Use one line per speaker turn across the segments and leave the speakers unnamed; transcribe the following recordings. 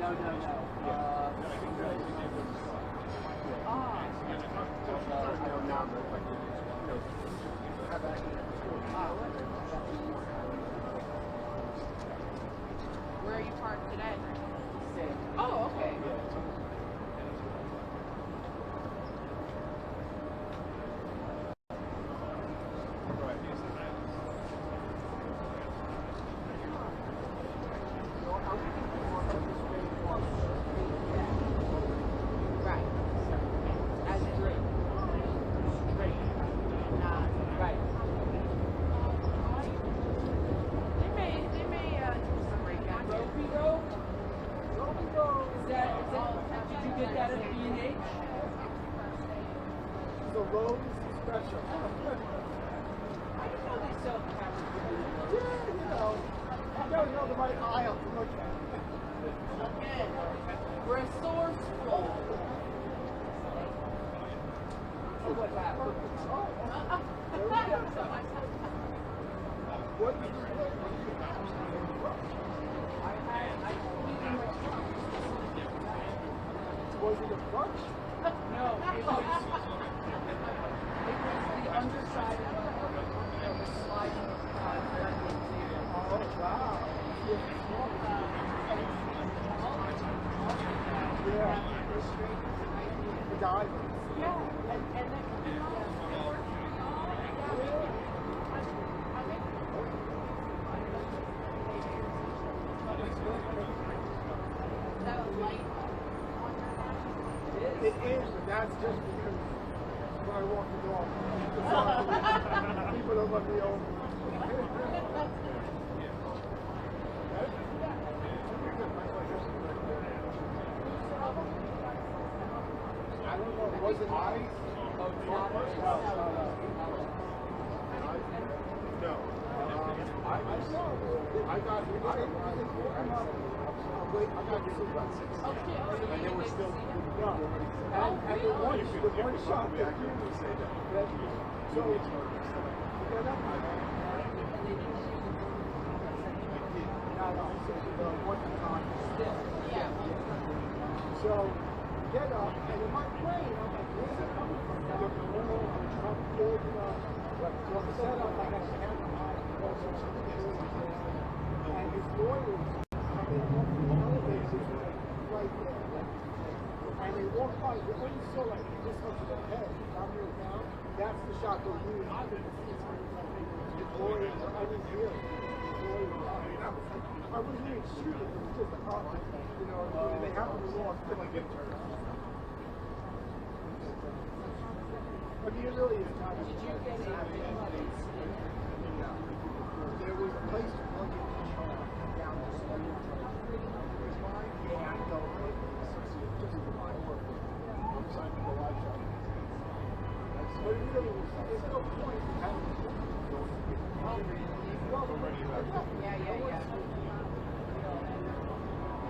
Where are you parked today? Oh, okay.
It is, but that's just because when I walk the dog, people don't let me over. I don't know, was it I? No. I got about 6. And they were still and the one shot that you would say that. So get up. So get up, and in my brain, I'm like, where's it coming from? I look at the wall, I'm trying to build it up. So I'm set up like a camera, and his lawyers come in off the elevator right there. And they walk by, when you saw like this much of their head, down here down, that's the shot they're doing. His lawyers, I didn't hear it. I wasn't even shooting, it was just a comment, you know, and they happen to walk to like get turned. I mean, it really is time. Did you get it? There was a place to plug in the car down the street. Yeah, I know. Just for my work. I'm signing the live shot. But it really was, there's no point in having it. Oh, really? Well, yeah.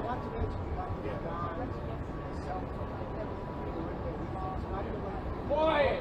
Not to mention, you got to get down, cell phone. Boy!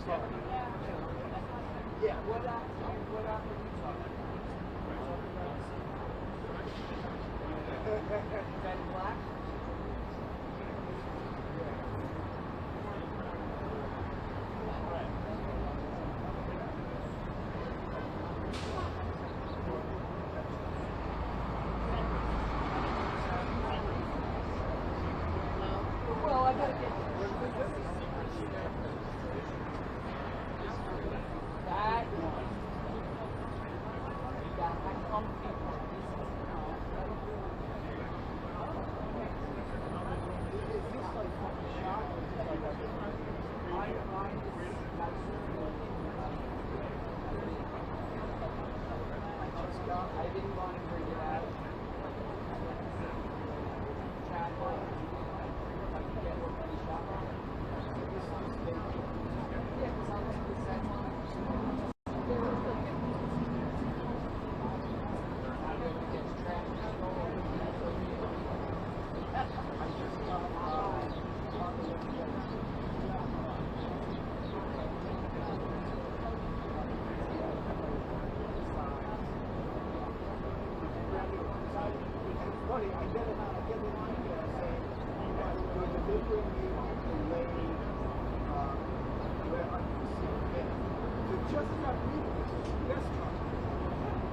Yeah, what after you talk? Is that in black? Well, I gotta get that. I'm comfortable. I didn't want to bring it out. Chapel. I can get one for the shop. Yeah, because I like the set one. Funny, I get it on email saying we're delivering you a lady where I can see it. So just as I'm reading this, it's a guest truck.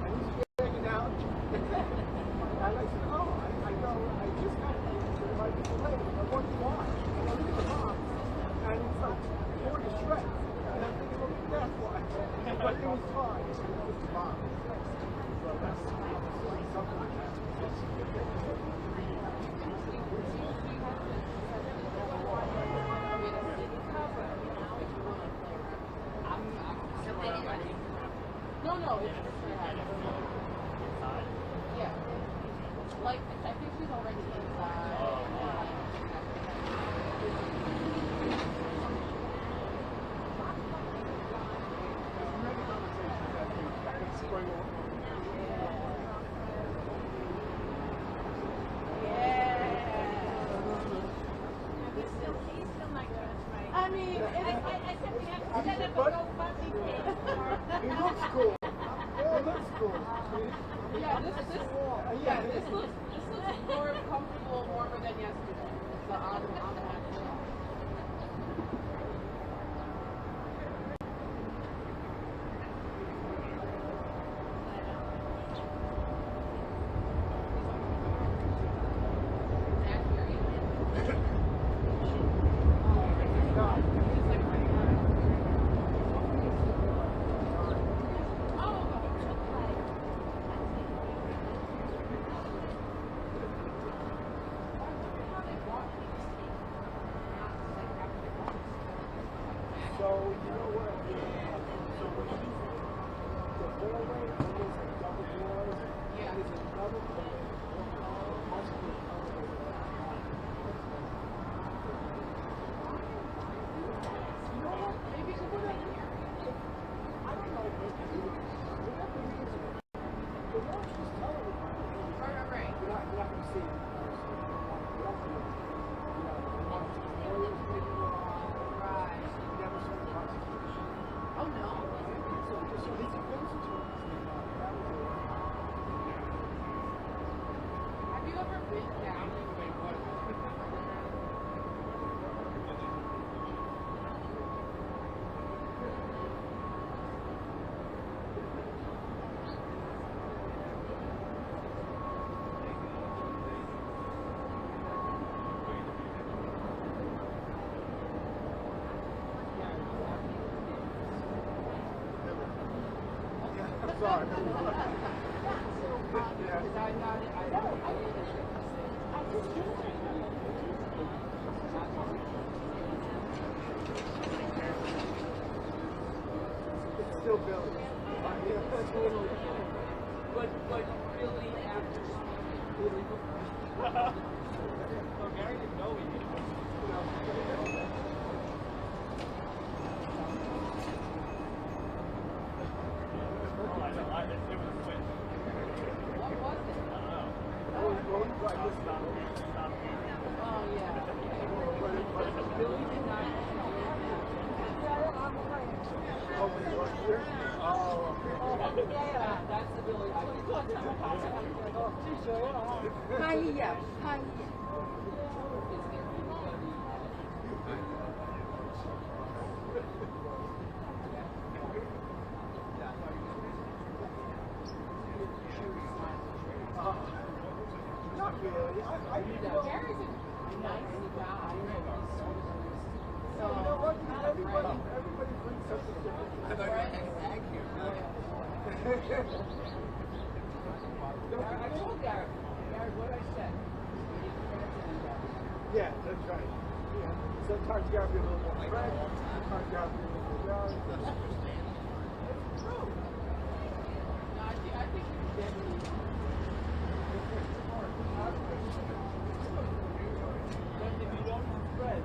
And he's hanging out. And I said, oh, I know, I just got it. There might be delayed. I want to watch. And I look at the box, and it's like torn to shreds. And I'm thinking, well, that's why. But it was fine. It was the box. So that's something like that. No, it's yeah. Like, I think she's already inside. I mean, I said we have to set up a GoFundMe page for. It looks cool. It looks cool. This looks more comfortable, warmer than yesterday. So I'm happy. So, you know what? So, when you the doorway is a double doors, yeah. It is another door. You know what? Maybe you should put it here. I don't know. Whatever it is, the watch just tell everybody. Right. You're not going to see it. Oh no. Have you ever been down in sorry. It's still building. But really after Gary didn't know we did. Oh, yeah. Billy did not. when you weren't here? Oh, okay.
That's the village.
拍一眼，拍一眼。
Not really. I
Gary's a nice guy.
So, you know what? Everybody brings something different.
I thought you were hanging back here. I told Gary, what I said.
Yeah, that's right. Yeah. Sometimes you gotta be a little more frank. Sometimes you gotta be a little more young. It's true.
No, I think you're definitely. But if you don't have spread,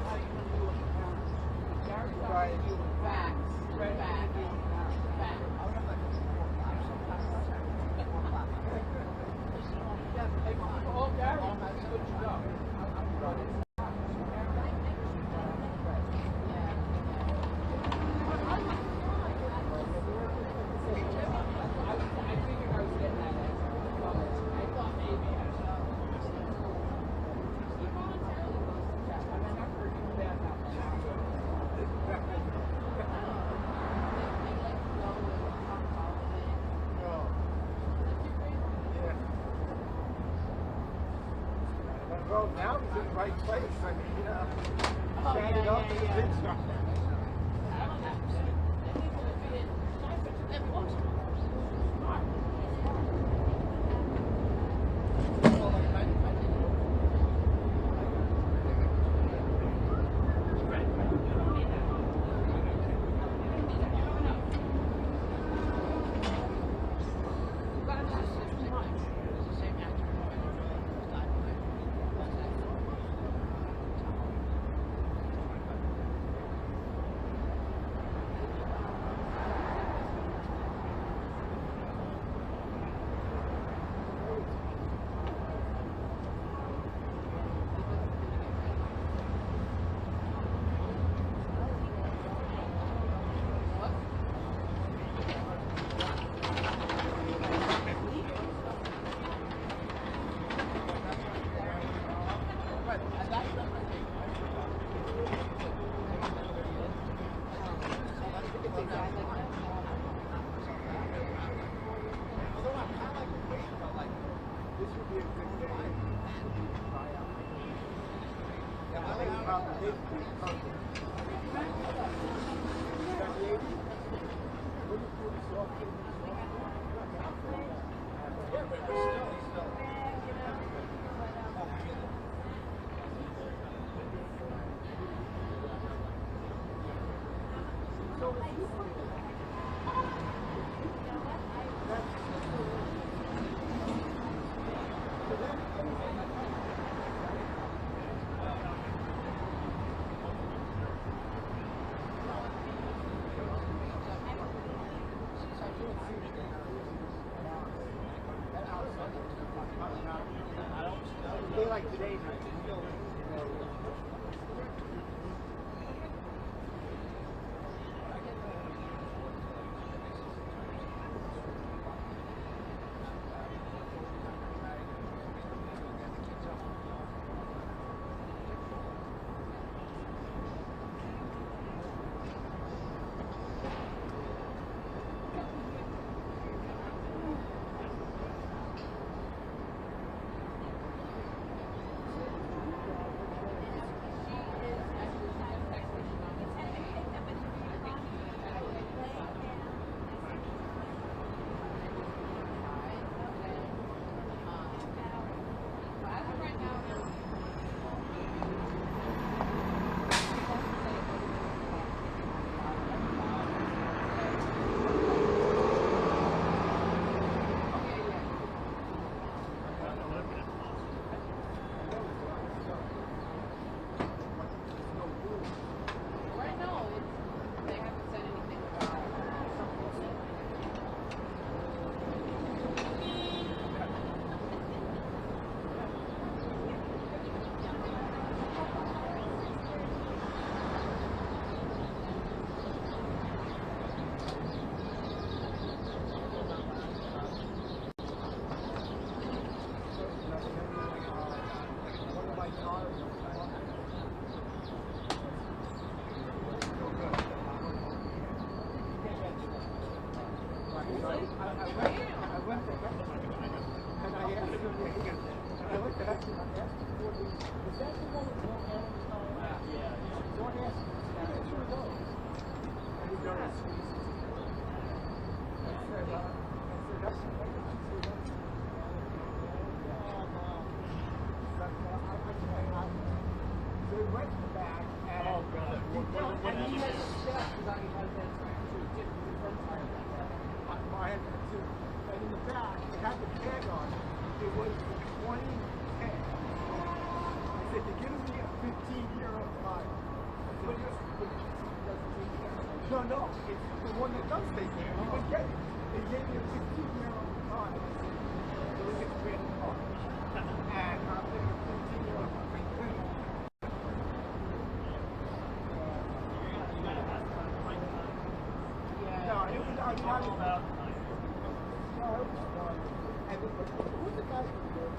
how you gonna do it? Gary's already doing facts, spread back, facts. Oh, Gary, good to go.
Well, now he's in the right place. I mean, you know, standing up in the big stuff. They like today's that the one with no animals on it? Yeah. Don't ask me. That's where it goes. And you don't have squeezes. That's they went to the back and and he has a step because he has that tire too. The front tire like that. I had that too. And in the back, it had the tag on it. It was 2010. I said, you're giving me a 15-year-old tire. But no, it's the one that does take care. You would get it. They gave me a 15-year-old tire. So look at the way it looks. And I'm thinking a 15-year-old tire. No, it was not about time. No, it was fun. And who's the guy from there?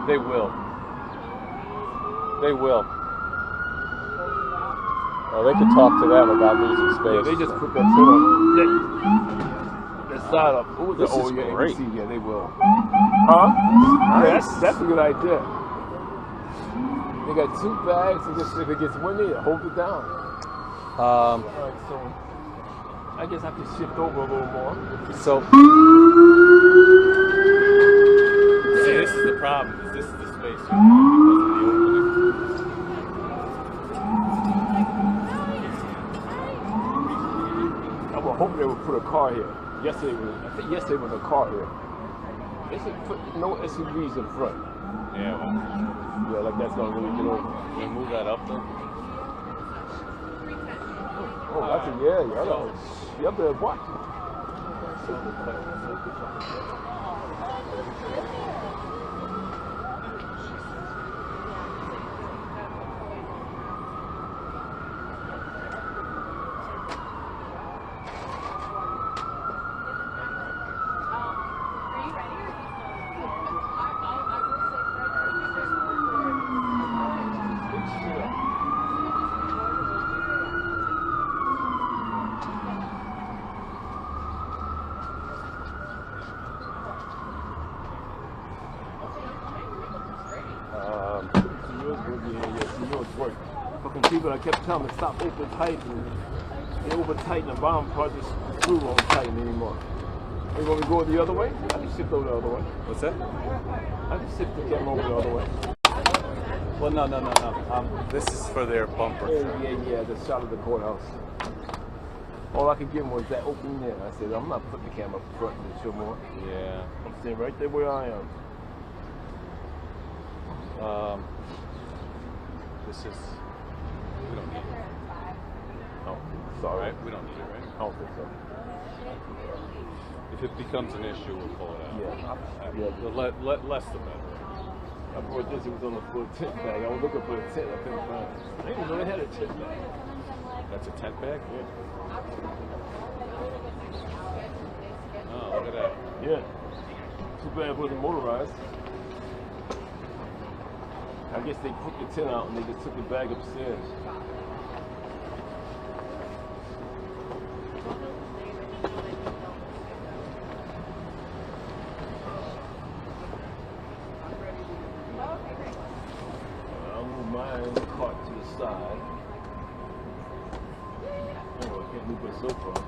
They will. They will. Oh, they could talk to them about losing space.
Yeah, they just put that shit on the side of. Oh,
This is great.
ABC, yeah, they will. Huh? Yeah, that's a good idea. They got 2 bags, and just if it gets windy, it holds it down. Alright, so I guess I have to shift over a little more.
So see, this is the problem. This is the space because of the opening.
I would hope they would put a car here. I think yesterday was a car here. They should put no SUVs in front.
Yeah, well,
Yeah, like that's gonna really get over.
can you move that up then?
Oh, that's a yeah. Y'all better watch it. work. Fucking people, I kept telling them stop open tight, and they open tight, and the bottom part just screw won't tighten anymore. You want me to go the other way? I can shift over the other way.
What's that?
I can shift the camera over the other way.
Well, no. This is for their bumper.
Yeah, the shot of the courthouse. All I could give him was that opening there. I said, I'm not putting the camera up front to show more.
Yeah.
I'm staying right there where I am.
This is. We don't need it.
Oh, sorry.
Right? We don't need it, right?
I don't think so.
If it becomes an issue, we'll pull it out.
Yeah.
The less the better.
I brought this, it was on the full tent bag. I was looking for a tent, I couldn't find it. I didn't even know they had a tent bag.
That's a tent bag?
Yeah.
Oh, look at that.
Yeah. Too bad it wasn't motorized. I guess they put the tent out and they just took the bag upstairs. I'll move mine cart to the side. Oh, I can't move it so far.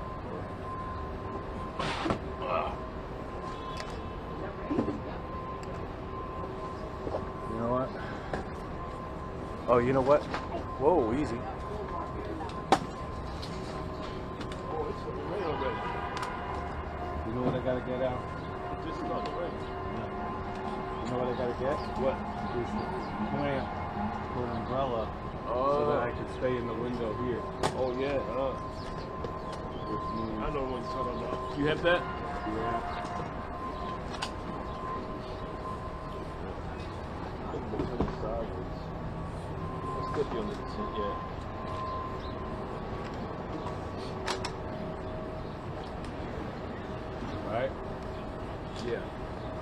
You know what? Oh, you know what? Whoa, easy.
Oh, it's going to rain already.
You know what I gotta get out?
It just started to rain.
You know what I gotta get?
What?
Is the clamp for an umbrella so that I can stay in the window here.
Oh, yeah.
Which means,
I know what you're talking about. You have that?
yeah.
Could be under the tent, yeah.
Right?
Yeah.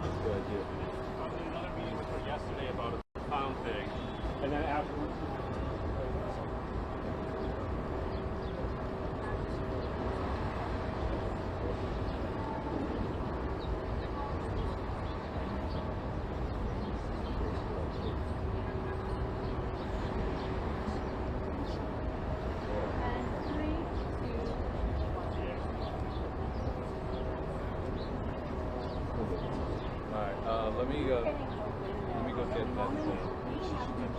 That's a good idea.
I was in another meeting with her yesterday about a pound thing, and then afterwards. Let me go get that thing.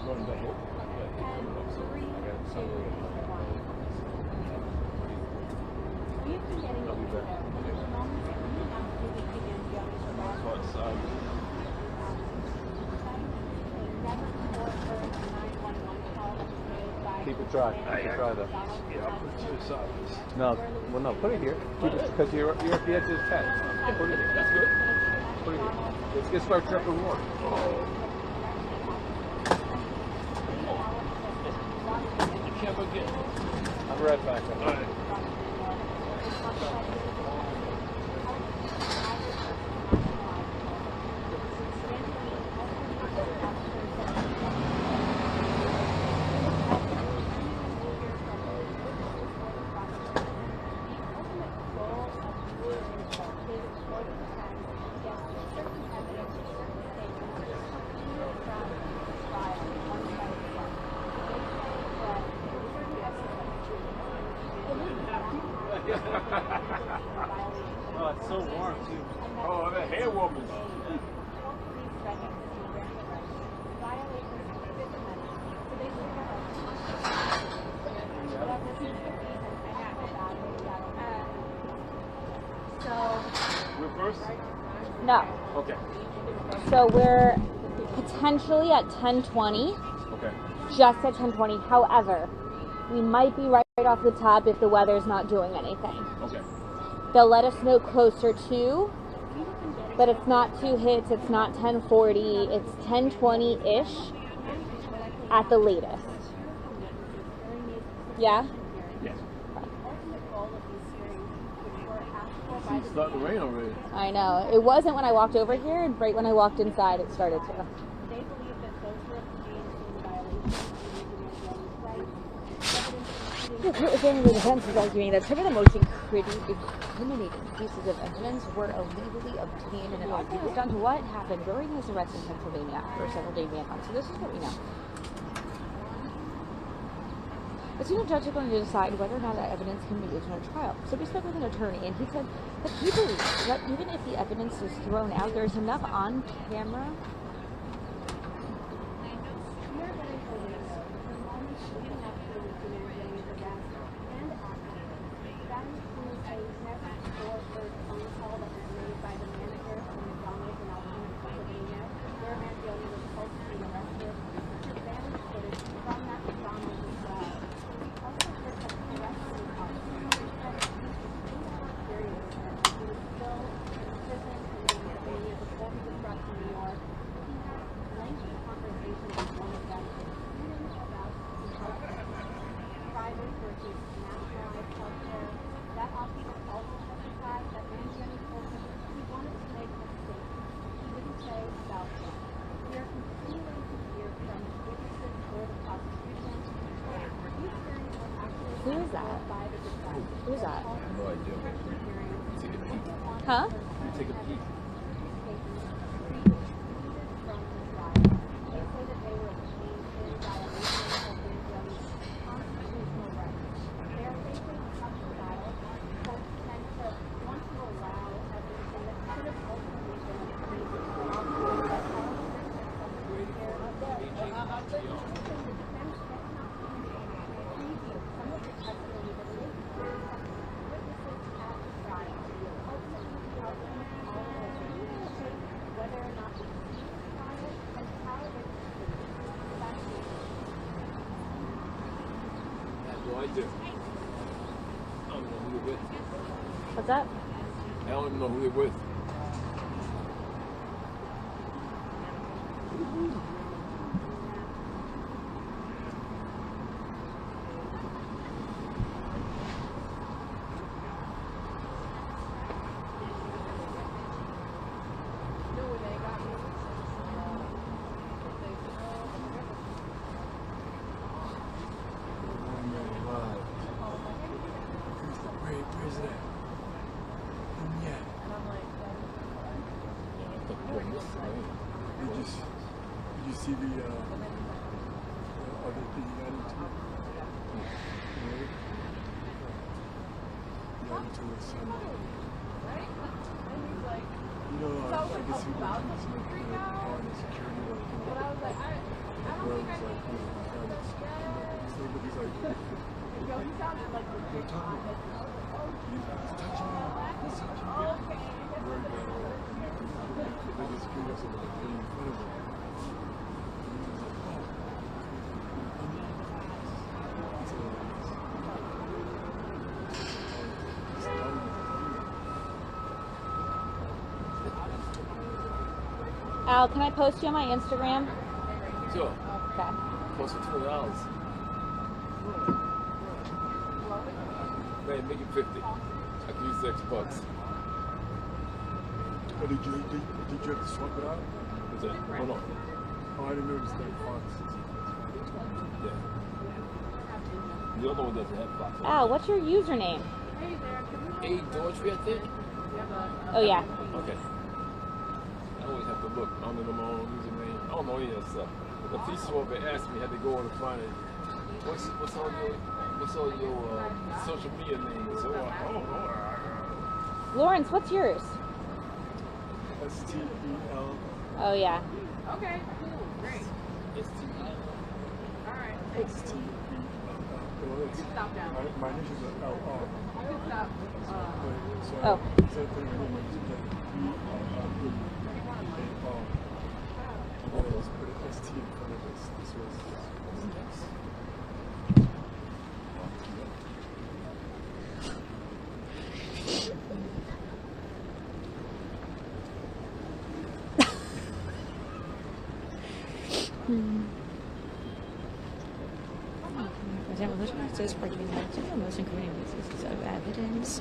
Running back here.
I got something.
I'll be back. Outside.
Keep it dry. Keep it dry though.
Yeah, I'll put it to the side.
No, well no, put it here. Keep it because you're at the edge of the tent. Put it here.
That's good.
Put it here. Let's start dripping water.
You can't forget.
I'll be right back.
All right.
Oh, it's so warm too.
Oh, that hair warmers. Reverse?
No.
Okay.
So we're potentially at 10:20,
Okay.
just at 10:20. However, we might be right off the top if the weather's not doing anything.
Okay.
They'll let us know closer to, but it's not 2 hits, it's not 10:40, it's 10:20-ish at the latest. Yeah?
Yes. See, it's starting to rain already.
I know. It wasn't when I walked over here, and right when I walked inside it started to. The family defense is arguing that some of the most incriminating pieces of evidence were illegally obtained, and it all comes down to what happened during his arrest in Pennsylvania after several-day manhunt. So this is what we know. The senior judge is going to decide whether or not that evidence can be used in a trial. So we spoke with an attorney, and he said that he believes that even if the evidence is thrown out, there's enough on camera. Who is that? Who is that?
I have no idea. Take a peek.
Huh?
You take a peek.
What's that?
I don't even know who they're with.
Where's that? Yeah. Did you see the other thing you added to it? Right? You added to it some, you know, I guess he was using it for on the security, like, where it was like, somebody's like, they're talking about he's touching me. He's touching me. Right now, they just screwed us over like in front of him. And he was like, oh.
Al, can I post you on my Instagram?
Sure.
Okay.
Close to $20. Man, make it 50. I can use the X bucks.
Oh, did you have to swap it out?
What's that? Hold on.
Oh, I didn't notice that Fox.
Yeah. The other one doesn't have Fox.
Al, what's your username?
A Daughtry, I think.
Oh, yeah.
Okay. I always have to look. I don't know my own username. I don't know any of that stuff. The police officer asked me, had to go on and find it. What's all your social media names? So
Lawrence, what's yours?
STEL.
Oh, yeah.
Okay, cool, great.
STEL.
All right.
STEL.
Stop down.
My initials are LR.
You can stop.
So
Oh.
instead of putting my name, I just put E-R-R-E-A-R. And then I just put an ST in front of this. This was nice.
Present with witnesses for giving back to the most incriminating pieces of evidence.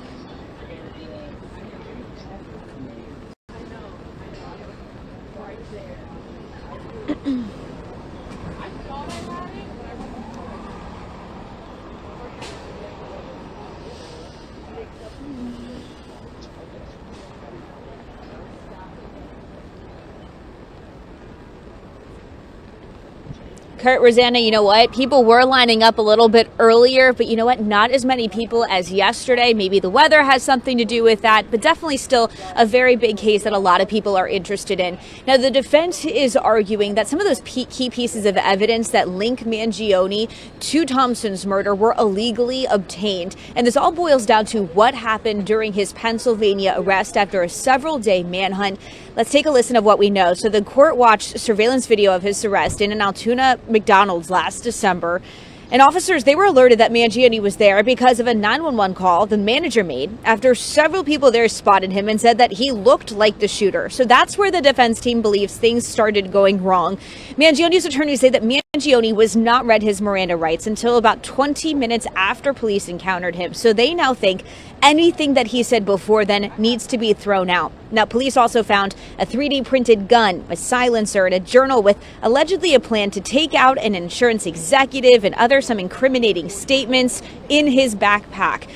Kurt, Rosanna, you know what? People were lining up a little bit earlier, but you know what? Not as many people as yesterday. Maybe the weather has something to do with that, but definitely still a very big case that a lot of people are interested in. Now, the defense is arguing that some of those key pieces of evidence that link Mangione to Thompson's murder were illegally obtained. And this all boils down to what happened during his Pennsylvania arrest after a several-day manhunt. Let's take a listen of what we know. So the court watched surveillance video of his arrest in an Altoona McDonald's last December. And officers, they were alerted that Mangione was there because of a 911 call the manager made after several people there spotted him and said that he looked like the shooter. So that's where the defense team believes things started going wrong. Mangione's attorneys say that Mangione was not read his Miranda rights until about 20 minutes after police encountered him. So they now think anything that he said before then needs to be thrown out. Now, police also found a 3D printed gun, a silencer, and a journal with allegedly a plan to take out an insurance executive and some incriminating statements in his backpack.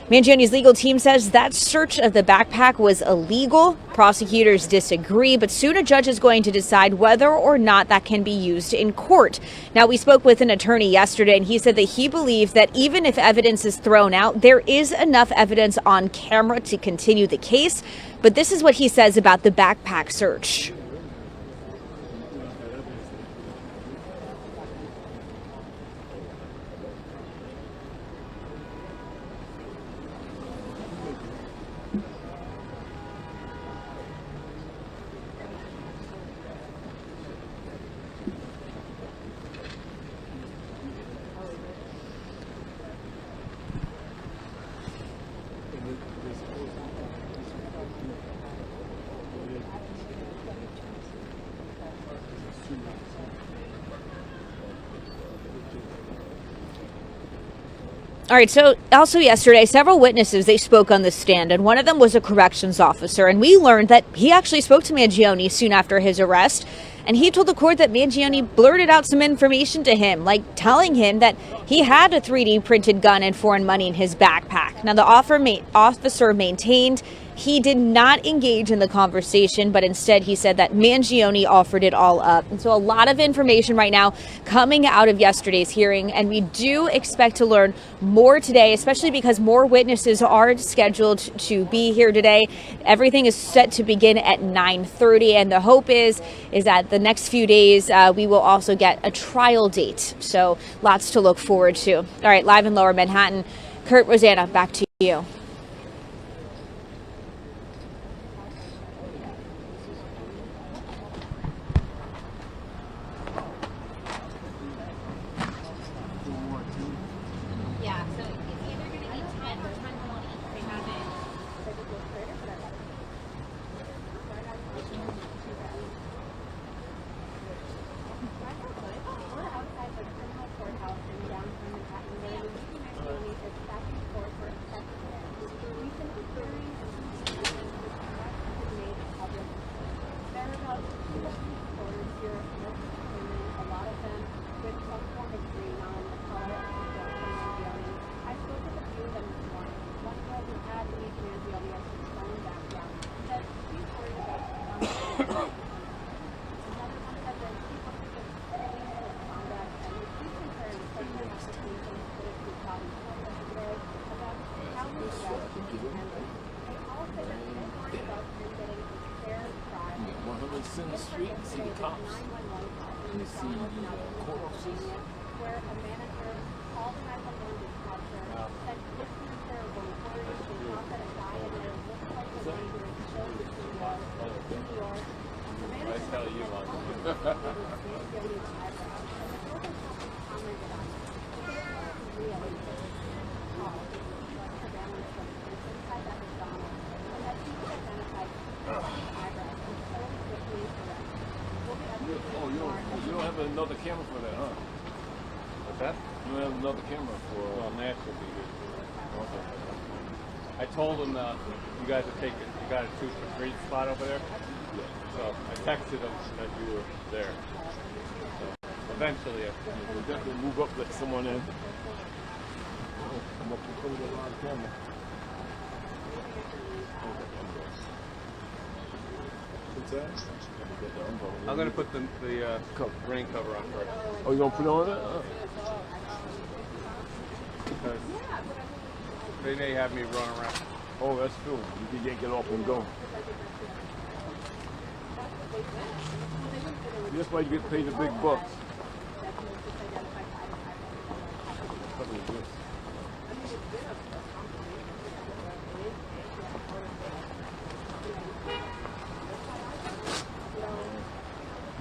Mangione's legal team says that search of the backpack was illegal. Prosecutors disagree, but soon a judge is going to decide whether or not that can be used in court. Now, we spoke with an attorney yesterday, and he said that he believes that even if evidence is thrown out, there is enough evidence on camera to continue the case. But this is what he says about the backpack search. All right, so also yesterday, several witnesses, they spoke on the stand, and one of them was a corrections officer, and we learned that he actually spoke to Mangione soon after his arrest, and he told the court that Mangione blurted out some information to him, like telling him that he had a 3D printed gun and foreign money in his backpack. Now, the officer maintained he did not engage in the conversation, but instead he said that Mangione offered it all up. And so a lot of information right now coming out of yesterday's hearing, and we do expect to learn more today, especially because more witnesses are scheduled to be here today. Everything is set to begin at 9:30, and the hope is that the next few days we will also get a trial date. So lots to look forward to. All right, live in Lower Manhattan, Kurt, Rosanna, back to you.
Street, see the cops, and you see the court officers. Where a manager called the 911 dispatcher, said this is terrible, reporters should not let a guy in there look like a dangerous show in New York. The manager I tell you, you don't have another camera for that, huh? What's that? You don't have another camera for... Well, Nash will be good. Okay. I told him you guys are taking... You got a 2-3 spot over there? Yeah. So I texted him that you were there. So eventually, we'll definitely move up, let someone in. I'm up to put it on camera.
What's that?
I'm gonna put the rain cover on first.
Oh, you gonna put it on it?
Because they may have me run around.
Oh, that's true. You can get off and go. That's why you get paid the big bucks.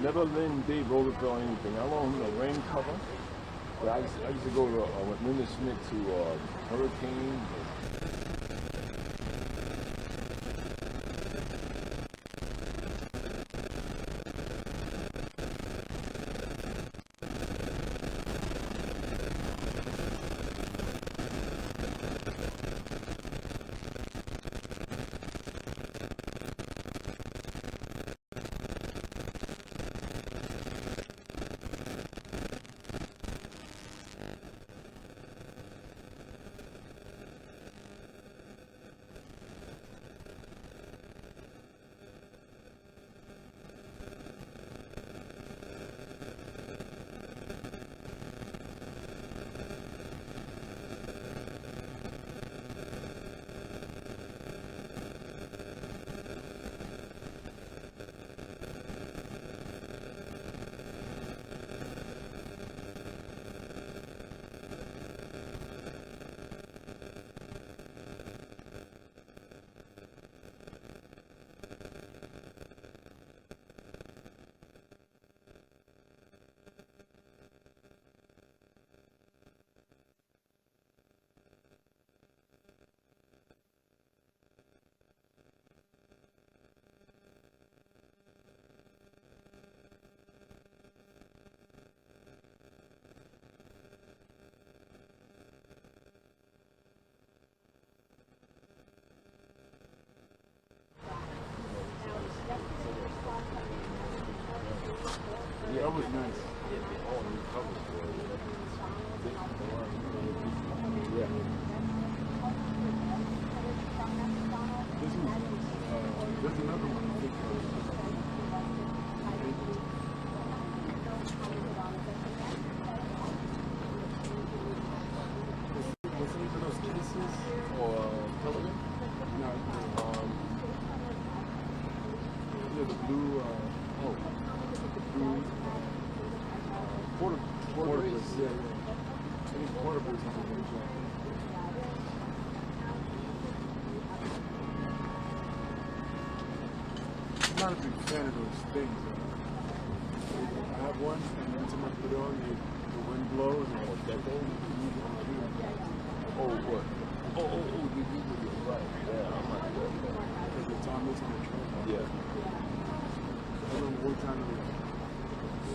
Never lend Dave Roosevelt anything. I loan him a rain cover. But I used to go to with Linda Smith to Hurricane. Yeah, that was nice. Oh, new covers for it. Yeah. There's another one. Was any of those cases or television? No. Yeah, the blue. Portables, yeah. I think portables is a good job. I'm not a big fan of those things. I have one, and every time I put it on, the wind blows, and it's that old. Oh, what? You're right. Yeah, I'm not sure.
Because the time is on the train.
Yeah.
I remember one time it was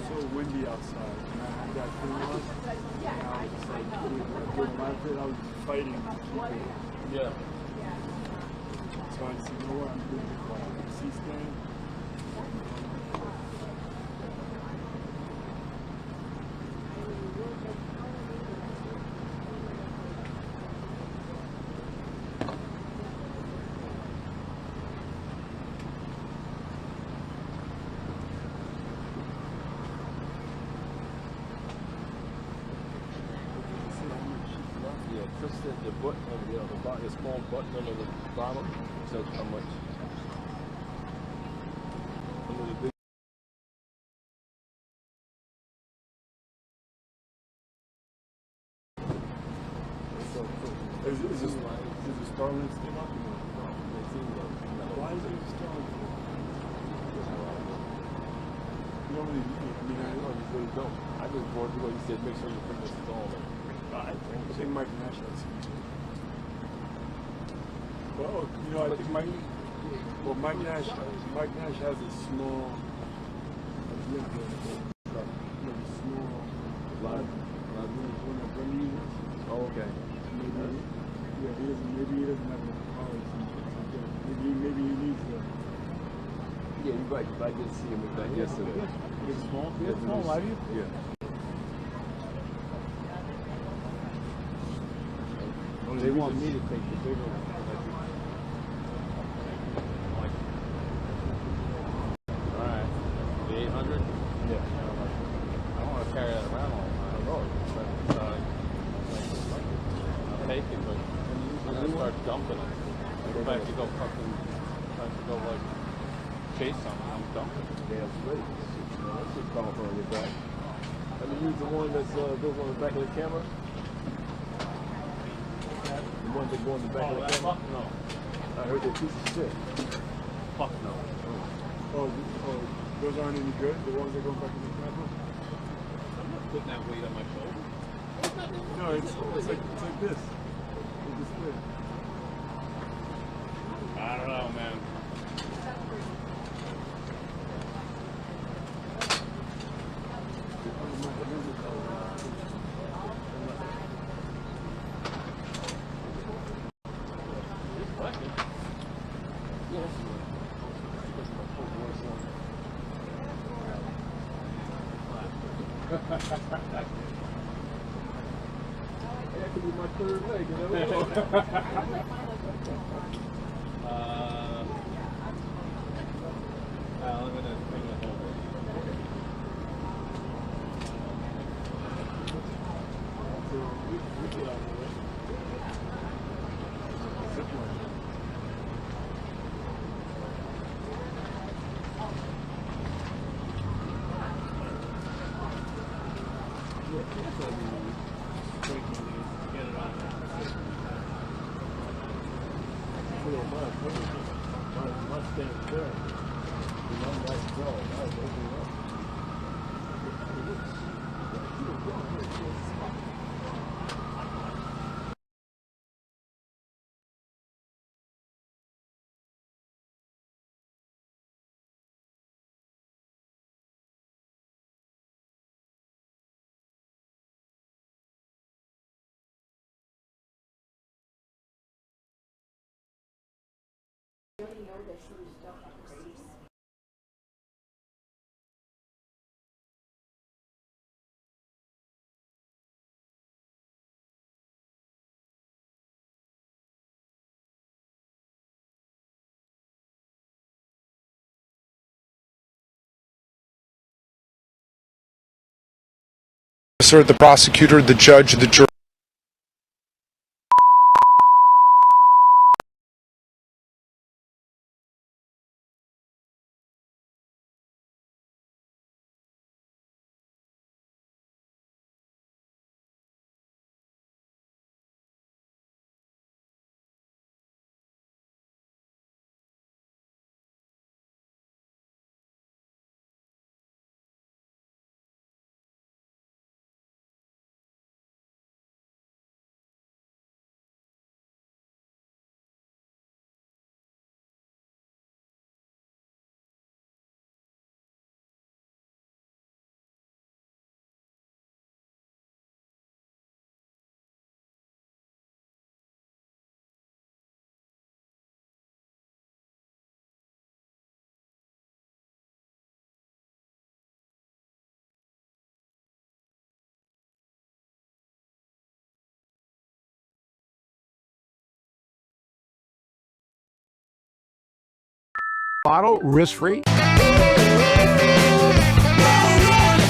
so windy outside, and I had that thing on, and I was just like, with my bit, I was just fighting to keep it.
Yeah.
So I just said, you know what, I'm doing the C-scan.
The button, the small button on the bottom says how much. Under the big.
Is the Starlink still up? Why is it Starlink? You don't really,
You really don't. I just brought you what you said, make sure you put this all in.
I think Mike Nash has it. Well, I think Mike Nash has a small, small,
Oh, okay.
Maybe he doesn't have enough power. Maybe he needs the.
Yeah, you're right. I did see him with that yesterday.
It's small. It's small. Why do you?
Yeah. They want me to take the bigger one.
chase them. I'm dumping.
Damn straight. That shit powerful on your back. Have you used the one that goes on the back of the camera? The one that goes on the back of the camera?
Fuck no.
I heard that piece of shit.
Fuck no.
Oh, those aren't any good? The ones that go back in the camera?
I'm not putting that weight on my shoulder.
No, it's like this. It's just this.
I don't know, man.
That could be my third leg, you know?
I'm gonna hold it.
So we get out of the way. Zip line.
The prosecutor, the judge, the jury.
Bottle, risk-free.
Roll, roll.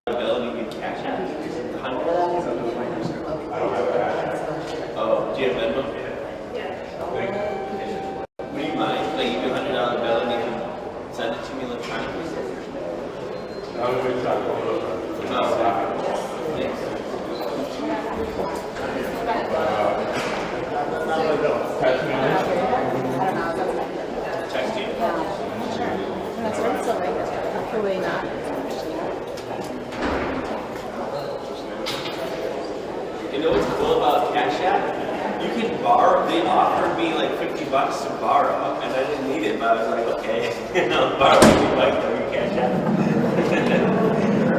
ability to cash out hundreds. Oh, do you have Venmo? Would you mind? Like, you do $100 bill and you can send it to me electronically? Oh, thanks. Text you?
That's what it's like. Hopefully not.
You know what's cool about Cash App? You can borrow. They offered me like $50 to borrow, and I didn't need it, but I was like, okay, I'll borrow $50 from your Cash App.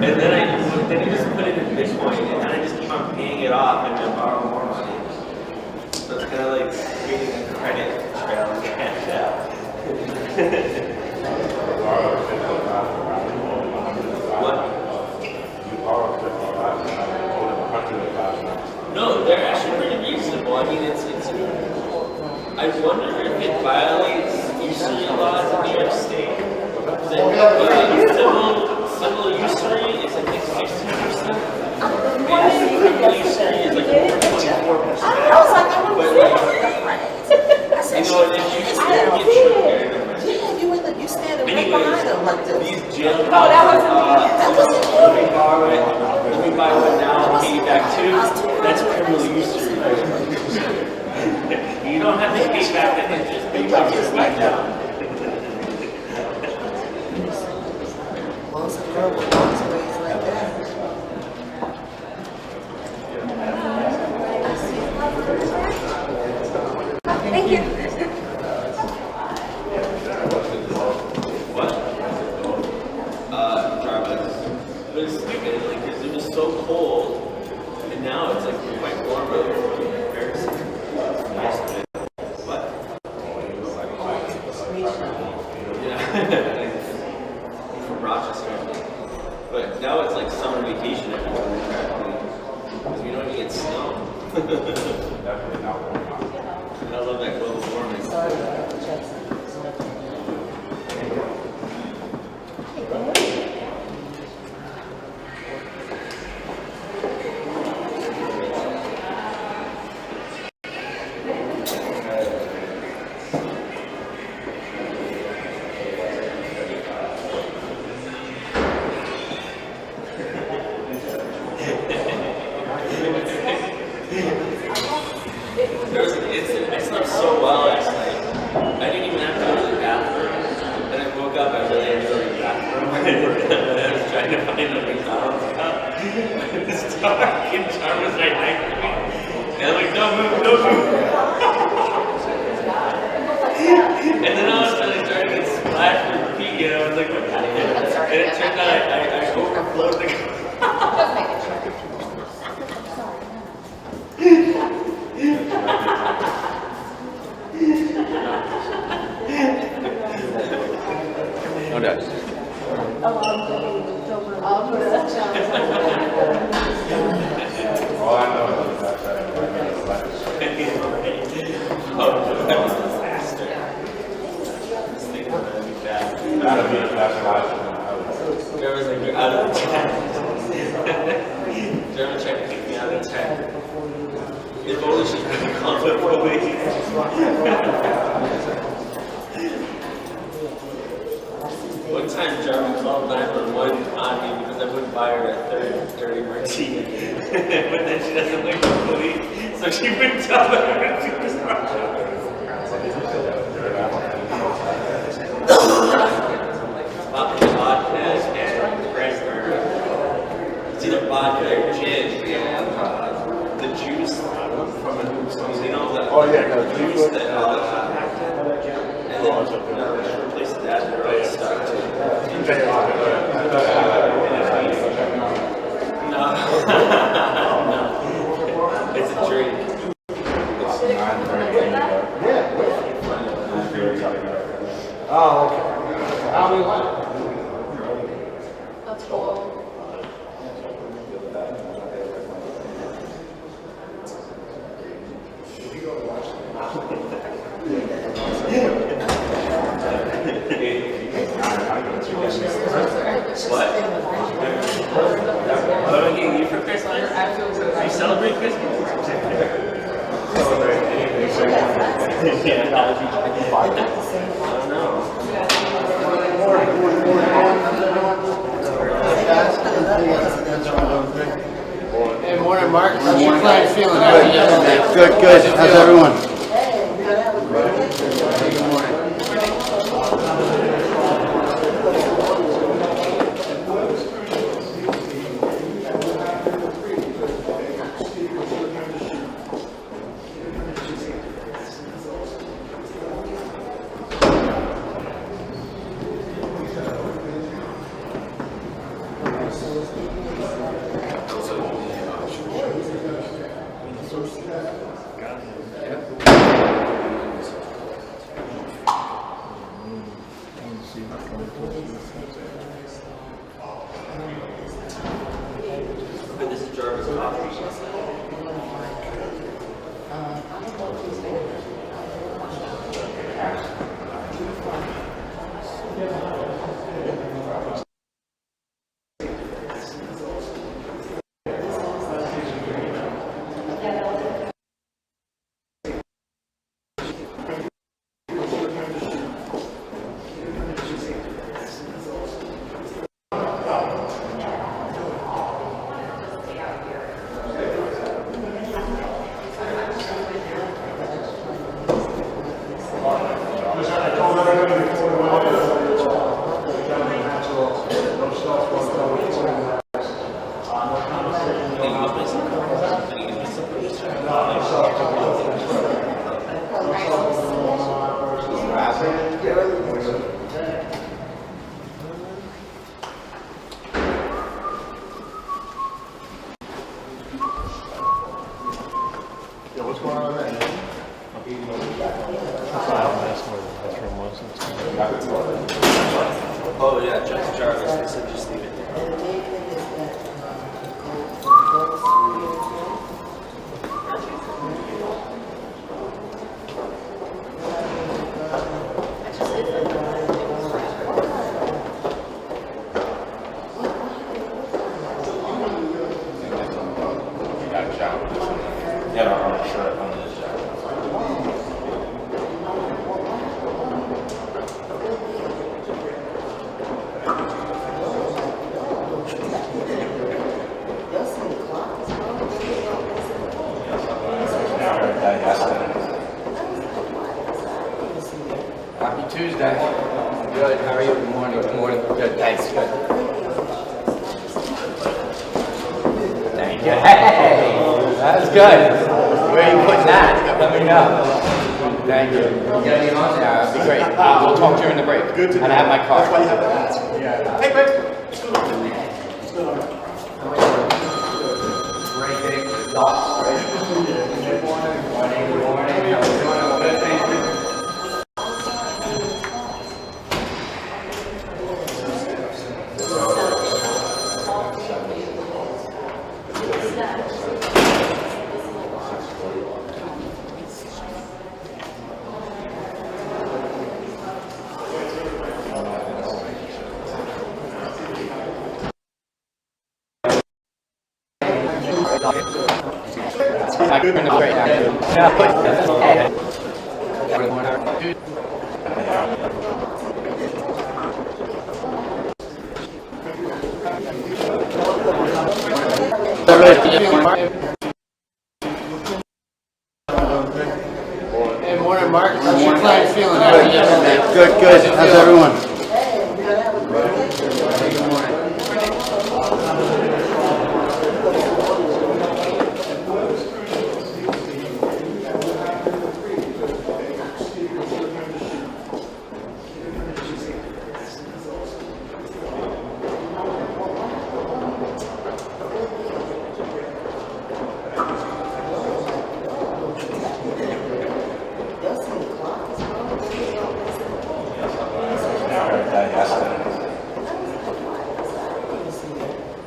And then you just put it in Bitcoin, and then I just keep on paying it off, and then borrow more money. So it's kind of like creating a credit trail on Cash App. What? No, they're actually pretty reasonable. I mean, it's. I wonder if it violates usury laws in New York State. Civil usury is like 16%, and criminal usury is like over 24%.
I was like, I want to
you know, if you just get triggered.
you standing right behind them like this.
These jail
Oh, that wasn't me. That wasn't me.
Let me borrow it now and pay you back too. That's criminal usury. You don't have to pay back the interest, pay back just right now.
Most girl was raised like that.
Thank you.
What? Jarvis. But it's stupid, like, because it was so cold, and now it's like quite warm out here in comparison. What? Yeah. From Rochester. But now it's like summer vacation everywhere, because we don't even get snow. I love that global warming. There was an incident. I slept so well last night. I didn't even have to go to the bathroom. And I woke up, I really had to go to the bathroom. And I was trying to find a McDonald's cup. This dark and Char was right next to me. And I'm like, don't move, don't move. And then all of a sudden I started to splash and repeat, and I was like, what happened? And it turned out I overflowed the cup.
No doubt.
All I know is that that was a disaster. This thing is gonna be bad. That'll be a bad life. There was like, you're out of the check. German check kicked me out of the check. If only she could call the police. One time Jarman called 911 on me because I wouldn't buy her a dirty martini. But then she doesn't like the police, so she wouldn't tell them when she was Russian. Vodka and raspberry. It's either vodka or gin and the juice from a Newsroom. You know the juice that and then replace that with all stuff too. No. No. It's a drink.
Oh, okay. How many left?
That's cool.
What? celebrate Christmas? Celebrate anything. Yeah, I don't know.
Hey, morning, Mark. How's your client feeling?
Good, good. How's everyone?
This is Jarvis Coffee.
What's going on there?
Oh yeah, just Jarvis. They said just leave it there. Yeah, I'm sure on this job.
Happy Tuesday. Good. How are you? Good morning. Good morning. Good. Thanks. Good. Thank you. Hey, that's good. Where are you putting that? Let me know. Thank you. You got any on there? That'd be great. We'll talk during the break. Good to know. And I have my card. That's why you have that. Yeah. Hey, Greg. What's going on? What's going on? Great day. Thoughts, right? Good morning. Good morning. How are you doing? Good. Thank you.
Hey, morning, Mark. How's your client feeling?
Good, good. How's everyone?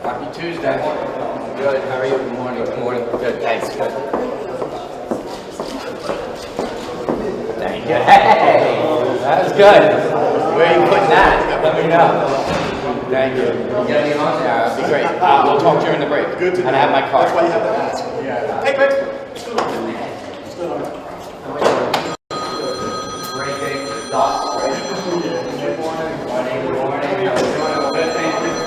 Happy Tuesday. Good. How are you? Good morning. Good morning. Good. Thanks. Good. Thank you. Hey, that's good. Where are you putting that? Let me know. Thank you. You get any on there? That'd be great. We'll talk during the break. Good to know. And I have my card.
That's why you have to ask. Yeah. Hey, Greg. Let's go. Let's go.
Great day for the dogs, right? Good morning. Good morning. How are you doing? Good, thank you.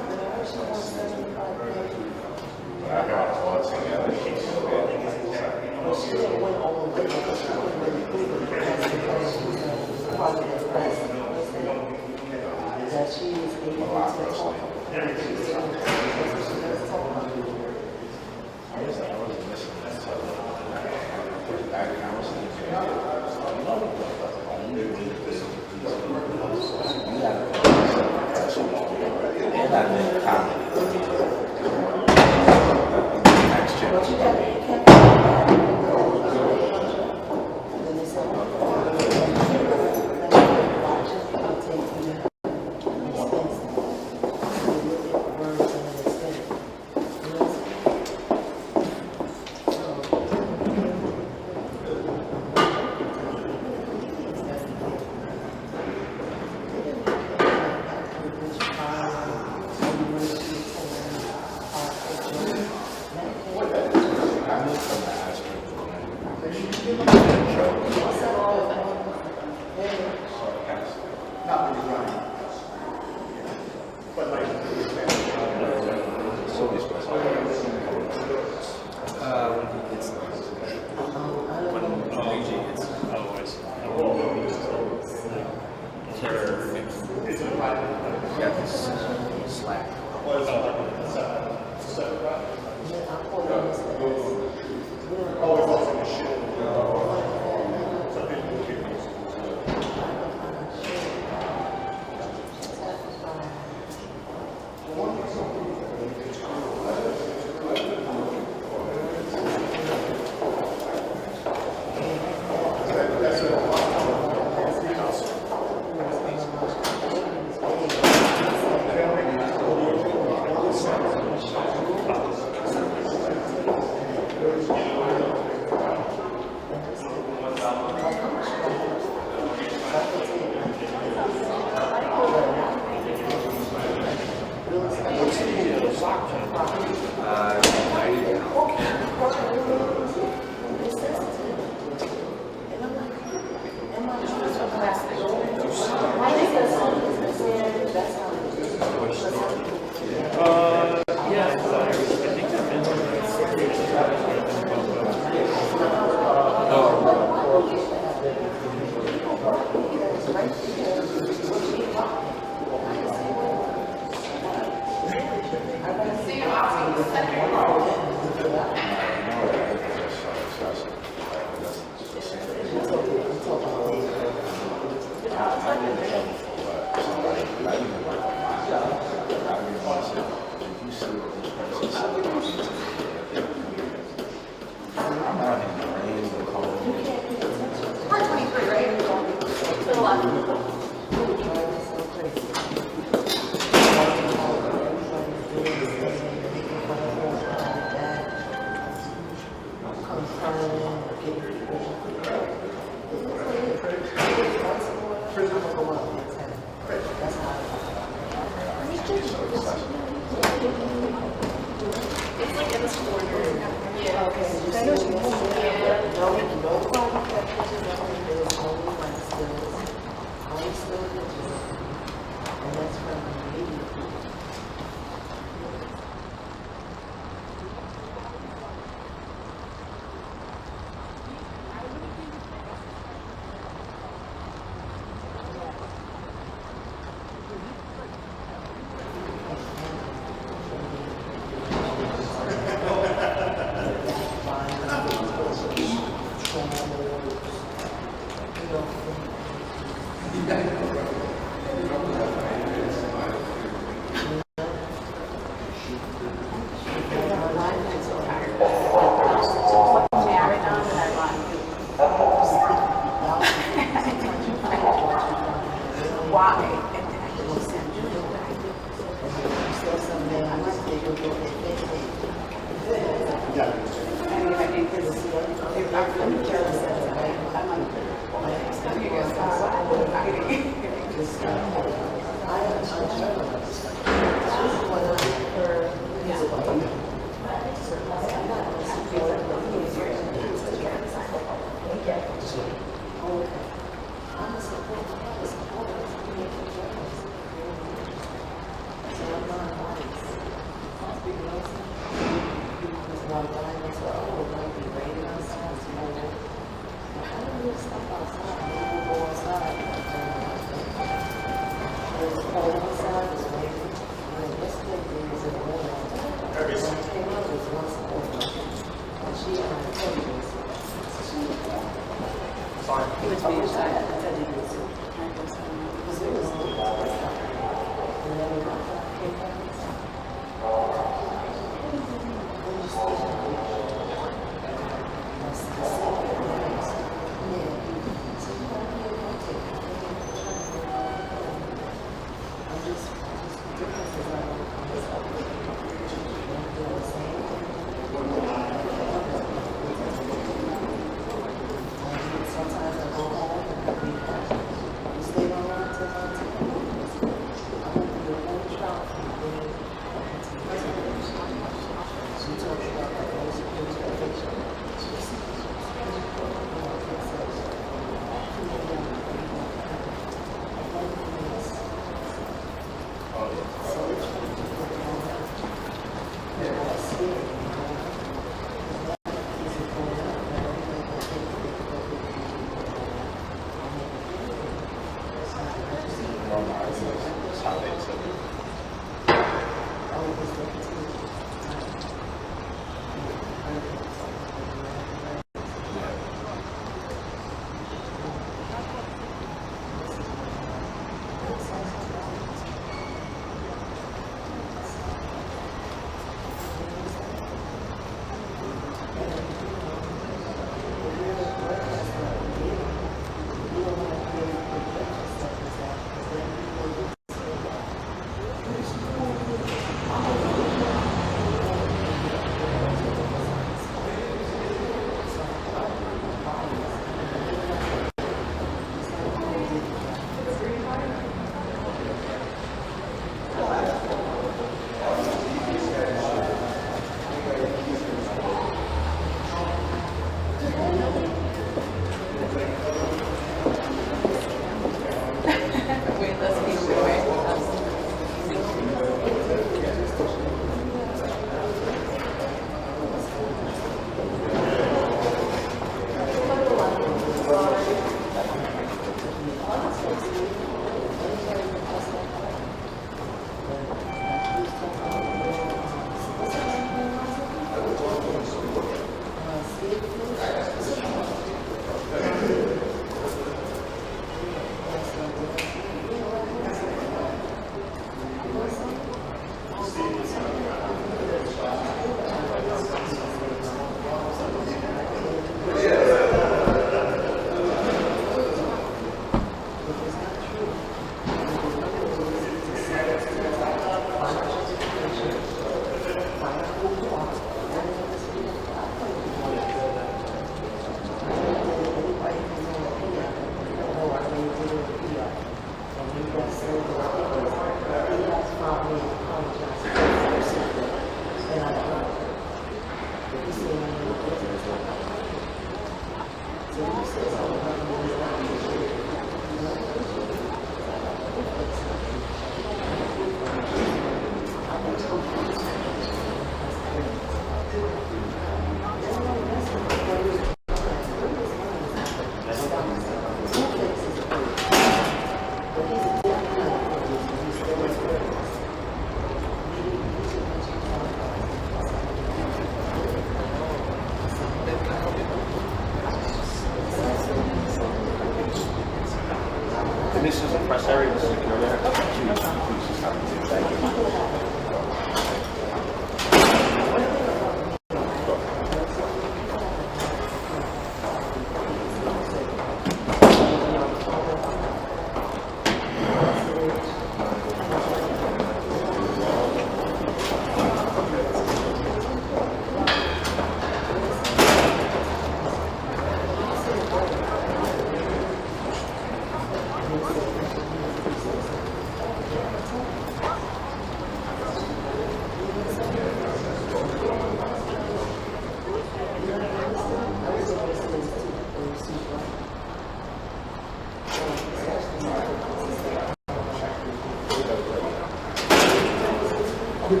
And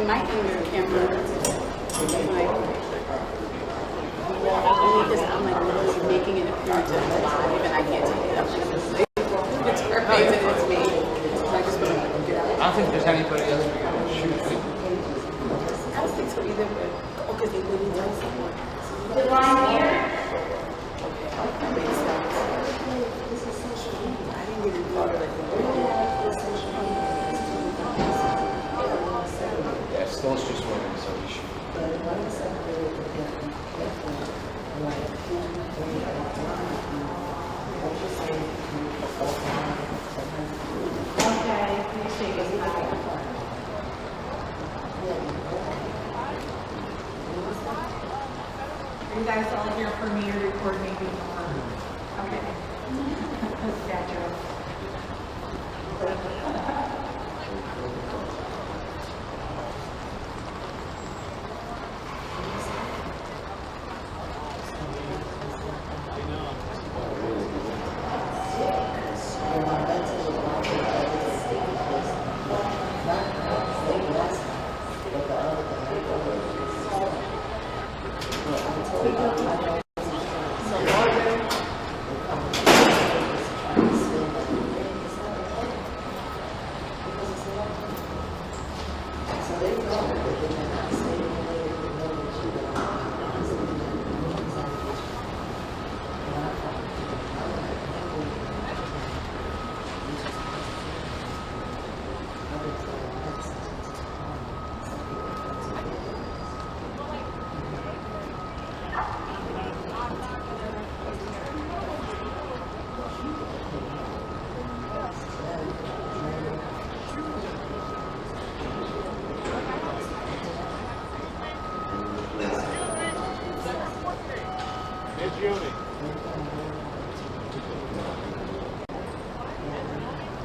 my finger can't move. I'm like literally making an appearance live and I can't take it. I'm like, it's her face and it's me. I just want to get out.
I don't think there's anybody else we can shoot.
I don't think so either, but because they wouldn't tell someone.
The line here.
That makes sense. I didn't even thought of it.
Yeah, Stone's just winning, so we should.
Okay, please take it high.
Are you guys all here for me to record maybe more? Okay. Gotcha.
Mangione.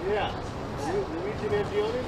Yeah. Luigi Mangione?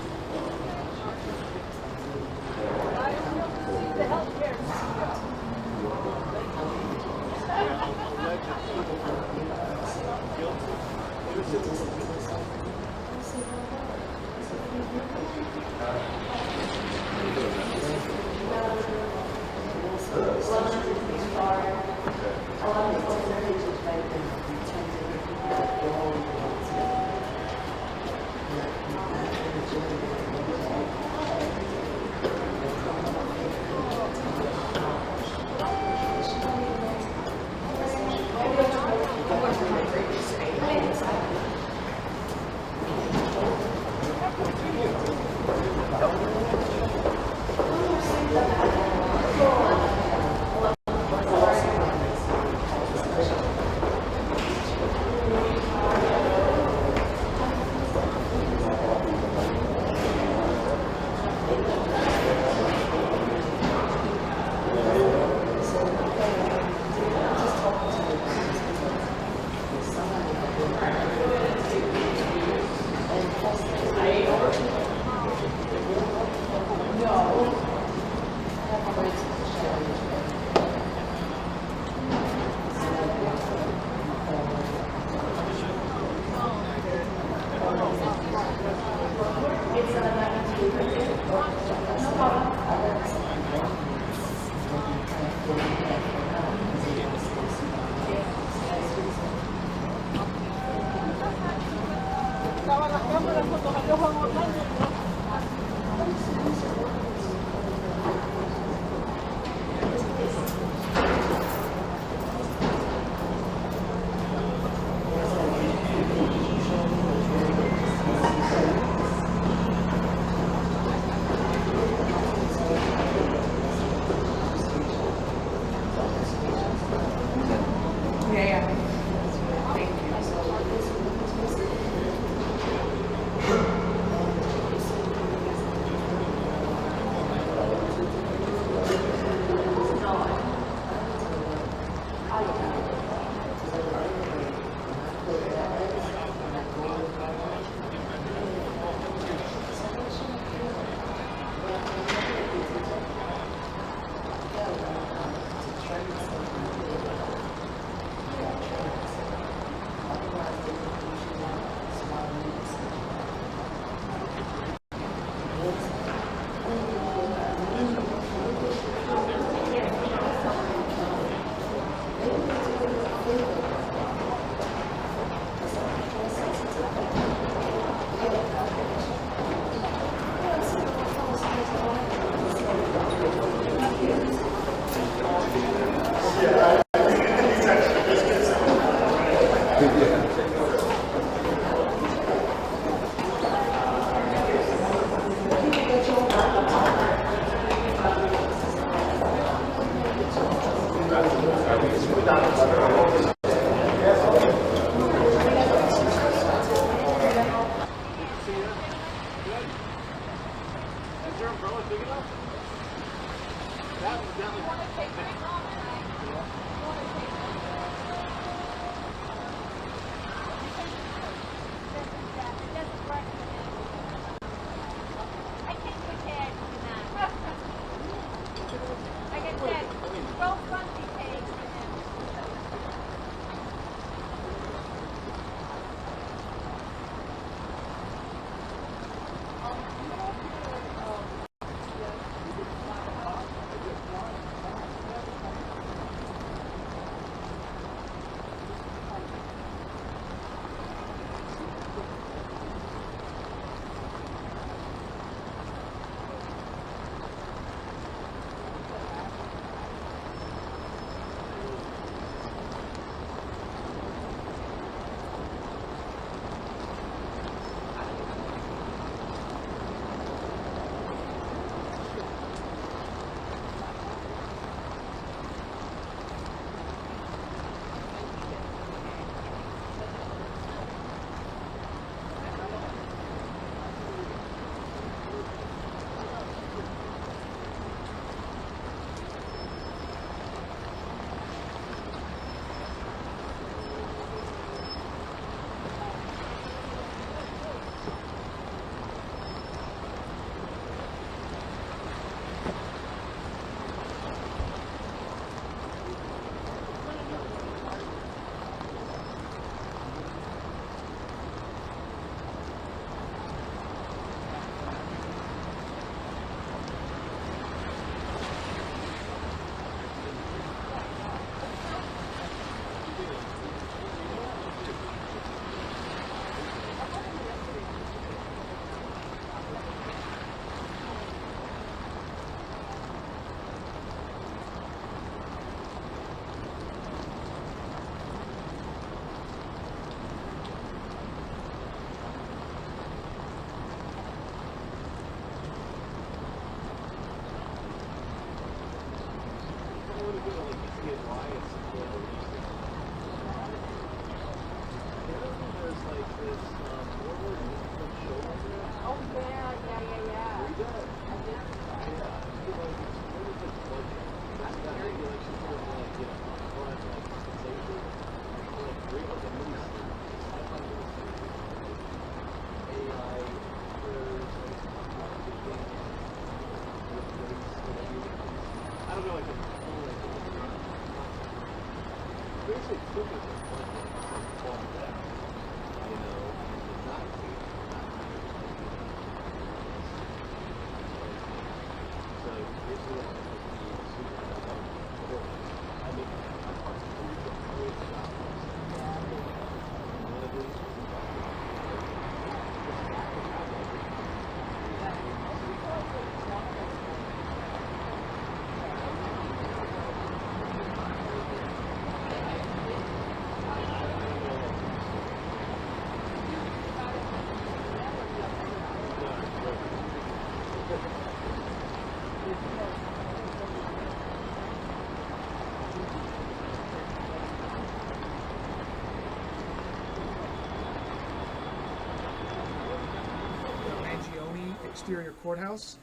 Mangione exterior courthouse.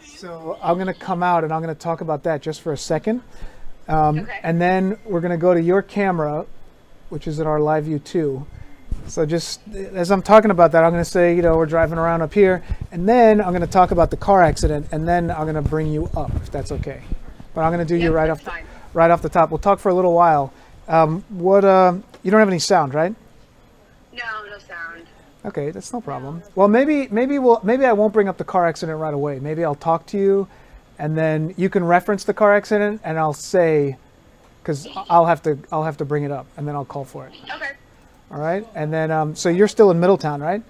So I'm going to come out and I'm going to talk about that just for a second. And then we're going to go to your camera, which is at our live view 2. So just as I'm talking about that, I'm going to say, you know, we're driving around up here, and then I'm going to talk about the car accident, and then I'm going to bring you up, if that's okay. But I'm going to do you right off the top. We'll talk for a little while. You don't have any sound, right?
No sound.
Okay, that's no problem. Well, maybe I won't bring up the car accident right away. Maybe I'll talk to you, and then you can reference the car accident, and I'll say, because I'll have to bring it up, and then I'll call for it.
Okay.
All right, and then so you're still in Middletown, right?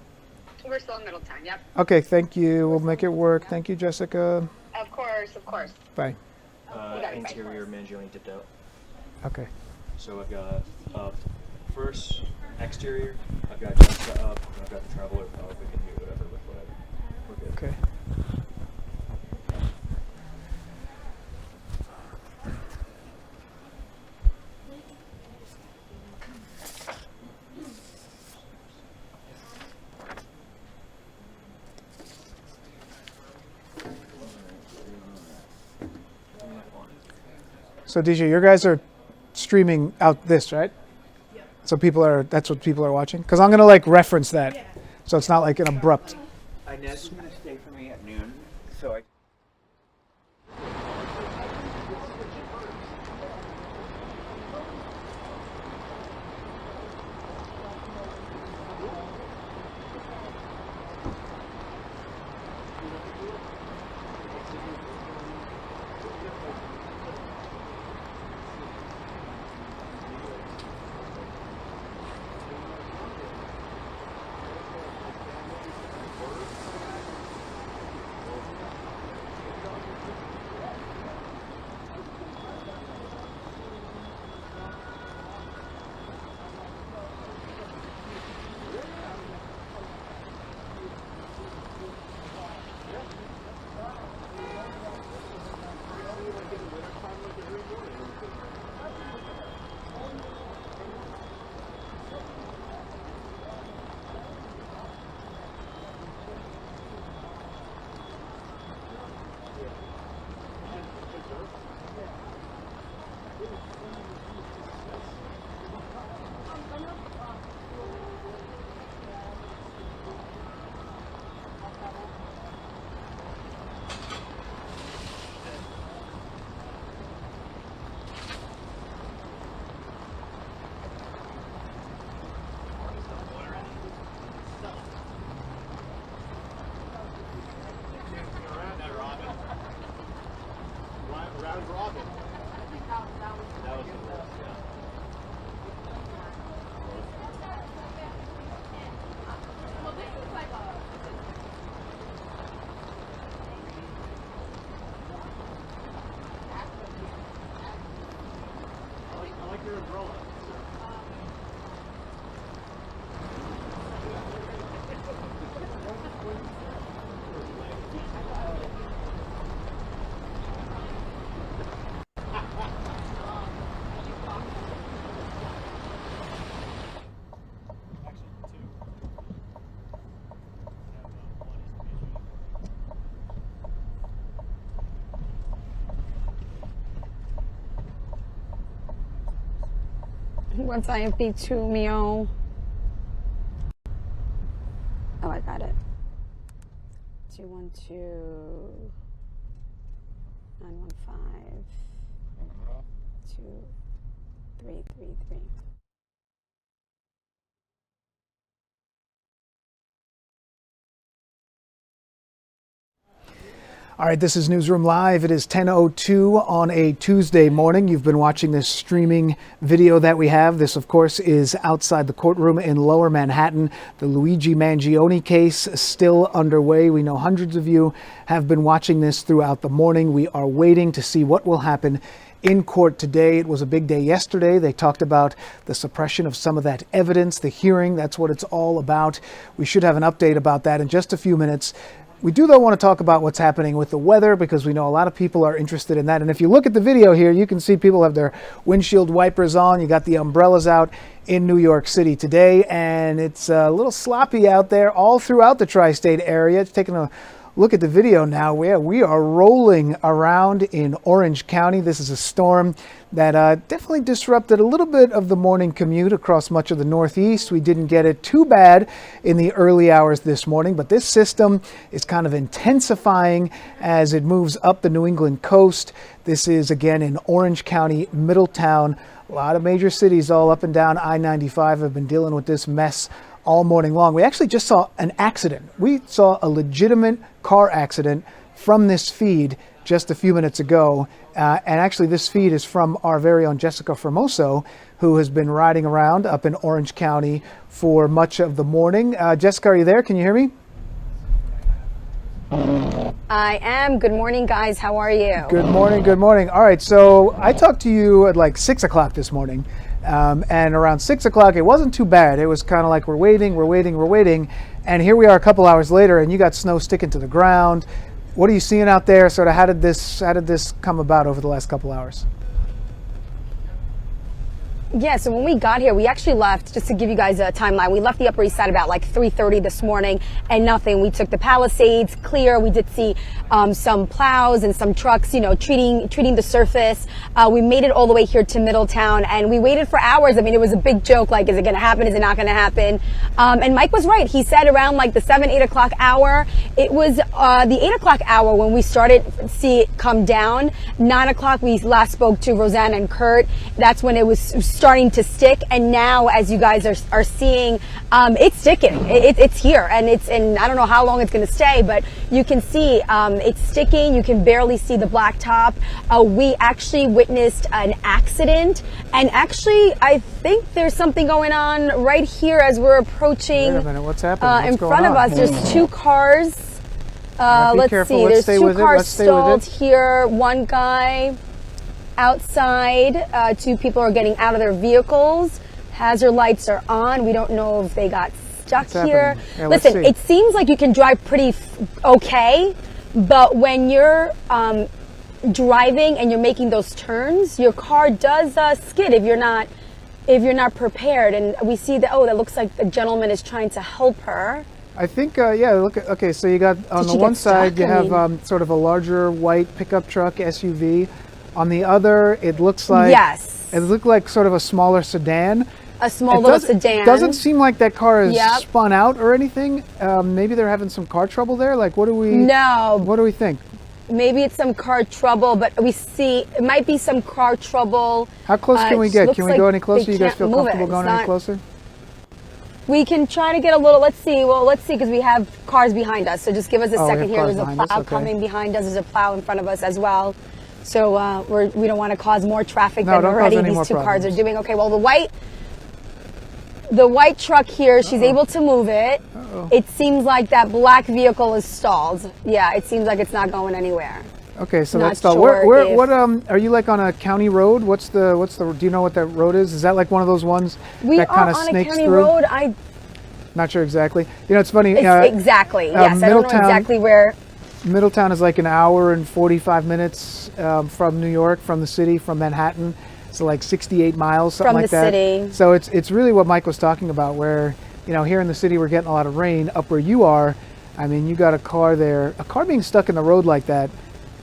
We're still in Middletown. Yep.
Okay, thank you. We'll make it work. Thank you, Jessica.
Of course.
Bye.
Interior Mangione dipped out.
Okay.
So I've got first exterior. I've got Jessica up. And I've got the Traveler up. We can do whatever with whatever. We're good.
Okay.
So DJ, your guys are streaming out this, right? Yeah. So that's what people are watching? Because I'm going to like reference that. Yeah. So it's not like an abrupt.
I know it's going to stay for me at noon, so I...
What's IFB2, Mio? Oh, I got it. 212 915 2333.
All right, this is Newsroom Live. It is 10:02 on a Tuesday morning. You've been watching this streaming video that we have. This, of course, is outside the courtroom in Lower Manhattan. The Luigi Mangione case is still underway. We know hundreds of you have been watching this throughout the morning. We are waiting to see what will happen in court today. It was a big day yesterday. They talked about the suppression of some of that evidence, the hearing. That's what it's all about. We should have an update about that in just a few minutes. We do, though, want to talk about what's happening with the weather because we know a lot of people are interested in that. And if you look at the video here, you can see people have their windshield wipers on. You got the umbrellas out in New York City today, and it's a little sloppy out there all throughout the tri-state area. It's taking a look at the video now. We are rolling around in Orange County. This is a storm that definitely disrupted a little bit of the morning commute across much of the Northeast. We didn't get it too bad in the early hours this morning, but this system is kind of intensifying as it moves up the New England coast. This is again in Orange County, Middletown. A lot of major cities all up and down I-95 have been dealing with this mess all morning long. We actually just saw an accident. We saw a legitimate car accident from this feed just a few minutes ago. And actually this feed is from our very own Jessica Formoso, who has been riding around up in Orange County for much of the morning. Jessica, are you there? Can you hear me?
I am. Good morning, guys. How are you?
Good morning. Good morning. All right. So I talked to you at like 6 o'clock this morning. And around 6 o'clock, it wasn't too bad. It was kind of like we're waiting. And here we are a couple hours later, and you got snow sticking to the ground. What are you seeing out there? Sort of how did this come about over the last couple hours?
Yeah, so when we got here, we actually left, just to give you guys a timeline, we left the Upper East Side about like 3:30 this morning and nothing. We took the Palisades clear. We did see some plows and some trucks, you know, treating the surface. We made it all the way here to Middletown and we waited for hours. I mean, it was a big joke, like, is it going to happen? Is it not going to happen? And Mike was right. He said around like the 7, 8 o'clock hour. It was the 8 o'clock hour when we started to see it come down. 9 o'clock, we last spoke to Rosanna and Kurt. That's when it was starting to stick, and now as you guys are seeing, it's sticking. It's here, and I don't know how long it's going to stay, but you can see it's sticking. You can barely see the blacktop. We actually witnessed an accident, and actually I think there's something going on right here as we're approaching.
Wait a minute, what's happening?
In front of us, there's 2 cars. Let's see, there's 2 cars stalled here. One guy outside, 2 people are getting out of their vehicles. Hazard lights are on. We don't know if they got stuck here.
Yeah,
listen, it seems like you can drive pretty okay, but when you're driving and you're making those turns, your car does skid if you're not prepared. And we see that, that looks like the gentleman is trying to help her.
I think, yeah, look, okay, so you got on the one side, you have sort of a larger white pickup truck SUV. On the other, it looks like, it looked like sort of a smaller sedan.
A small little sedan.
It doesn't seem like that car is spun out or anything. Maybe they're having some car trouble there. Like, what do we think?
Maybe it's some car trouble, but we see it might be some car trouble.
How close can we get? Can we go any closer? You guys feel comfortable going any closer?
We can try to get a little, let's see, because we have cars behind us. So just give us a second here. There's a plow coming behind us. There's a plow in front of us as well. So we don't want to cause more traffic than already these 2 cars are doing. Okay, well, the white truck here, she's able to move it. It seems like that black vehicle is stalled. Yeah, it seems like it's not going anywhere.
Okay, so that's stalled. What are you like on a county road? What's the do you know what that road is? Is that like one of those ones that kind of snakes through?
We are on a county road.
Not sure exactly. You know, it's funny.
Exactly. Yes, I don't know exactly where.
Middletown is like an hour and 45 minutes from New York, from the city, from Manhattan. So like 68 miles, something like that. From the city. So it's really what Mike was talking about, where, you know, here in the city we're getting a lot of rain. Up where you are, I mean, you got a car there. A car being stuck in the road like that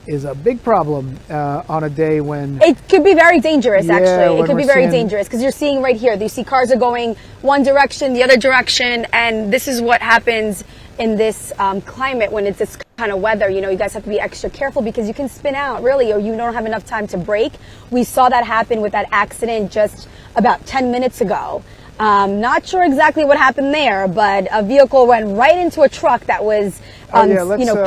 is a big problem on a day when...
It could be very dangerous, actually. It could be very dangerous, because you're seeing right here, you see cars are going one direction, the other direction, and this is what happens in this climate when it's this kind of weather. You know, you guys have to be extra careful because you can spin out, really, or you don't have enough time to brake. We saw that happen with that accident just about 10 minutes ago. Not sure exactly what happened there, but a vehicle went right into a truck that was,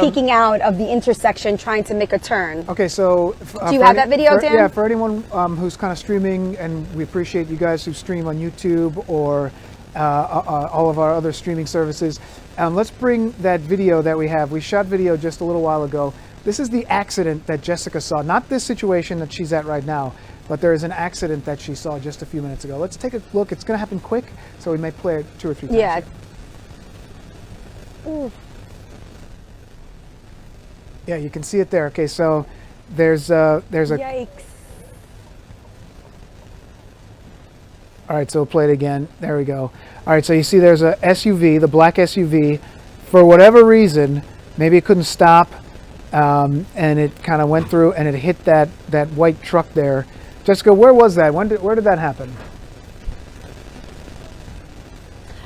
peeking out of the intersection trying to make a turn.
Okay, so...
do you have that video, Dan?
Yeah, for anyone who's kind of streaming, and we appreciate you guys who stream on YouTube or all of our other streaming services. Let's bring that video that we have. We shot video just a little while ago. This is the accident that Jessica saw, not this situation that she's at right now, but there is an accident that she saw just a few minutes ago. Let's take a look. It's going to happen quick, so we may play it 2 or 3 times.
Yeah. Ooh.
Yeah, you can see it there. Okay, so there's a...
Yikes.
All right, so we'll play it again. There we go. All right, so you see there's a SUV, the black SUV. For whatever reason, maybe it couldn't stop, and it kind of went through and it hit that white truck there. Jessica, where was that? Where did that happen?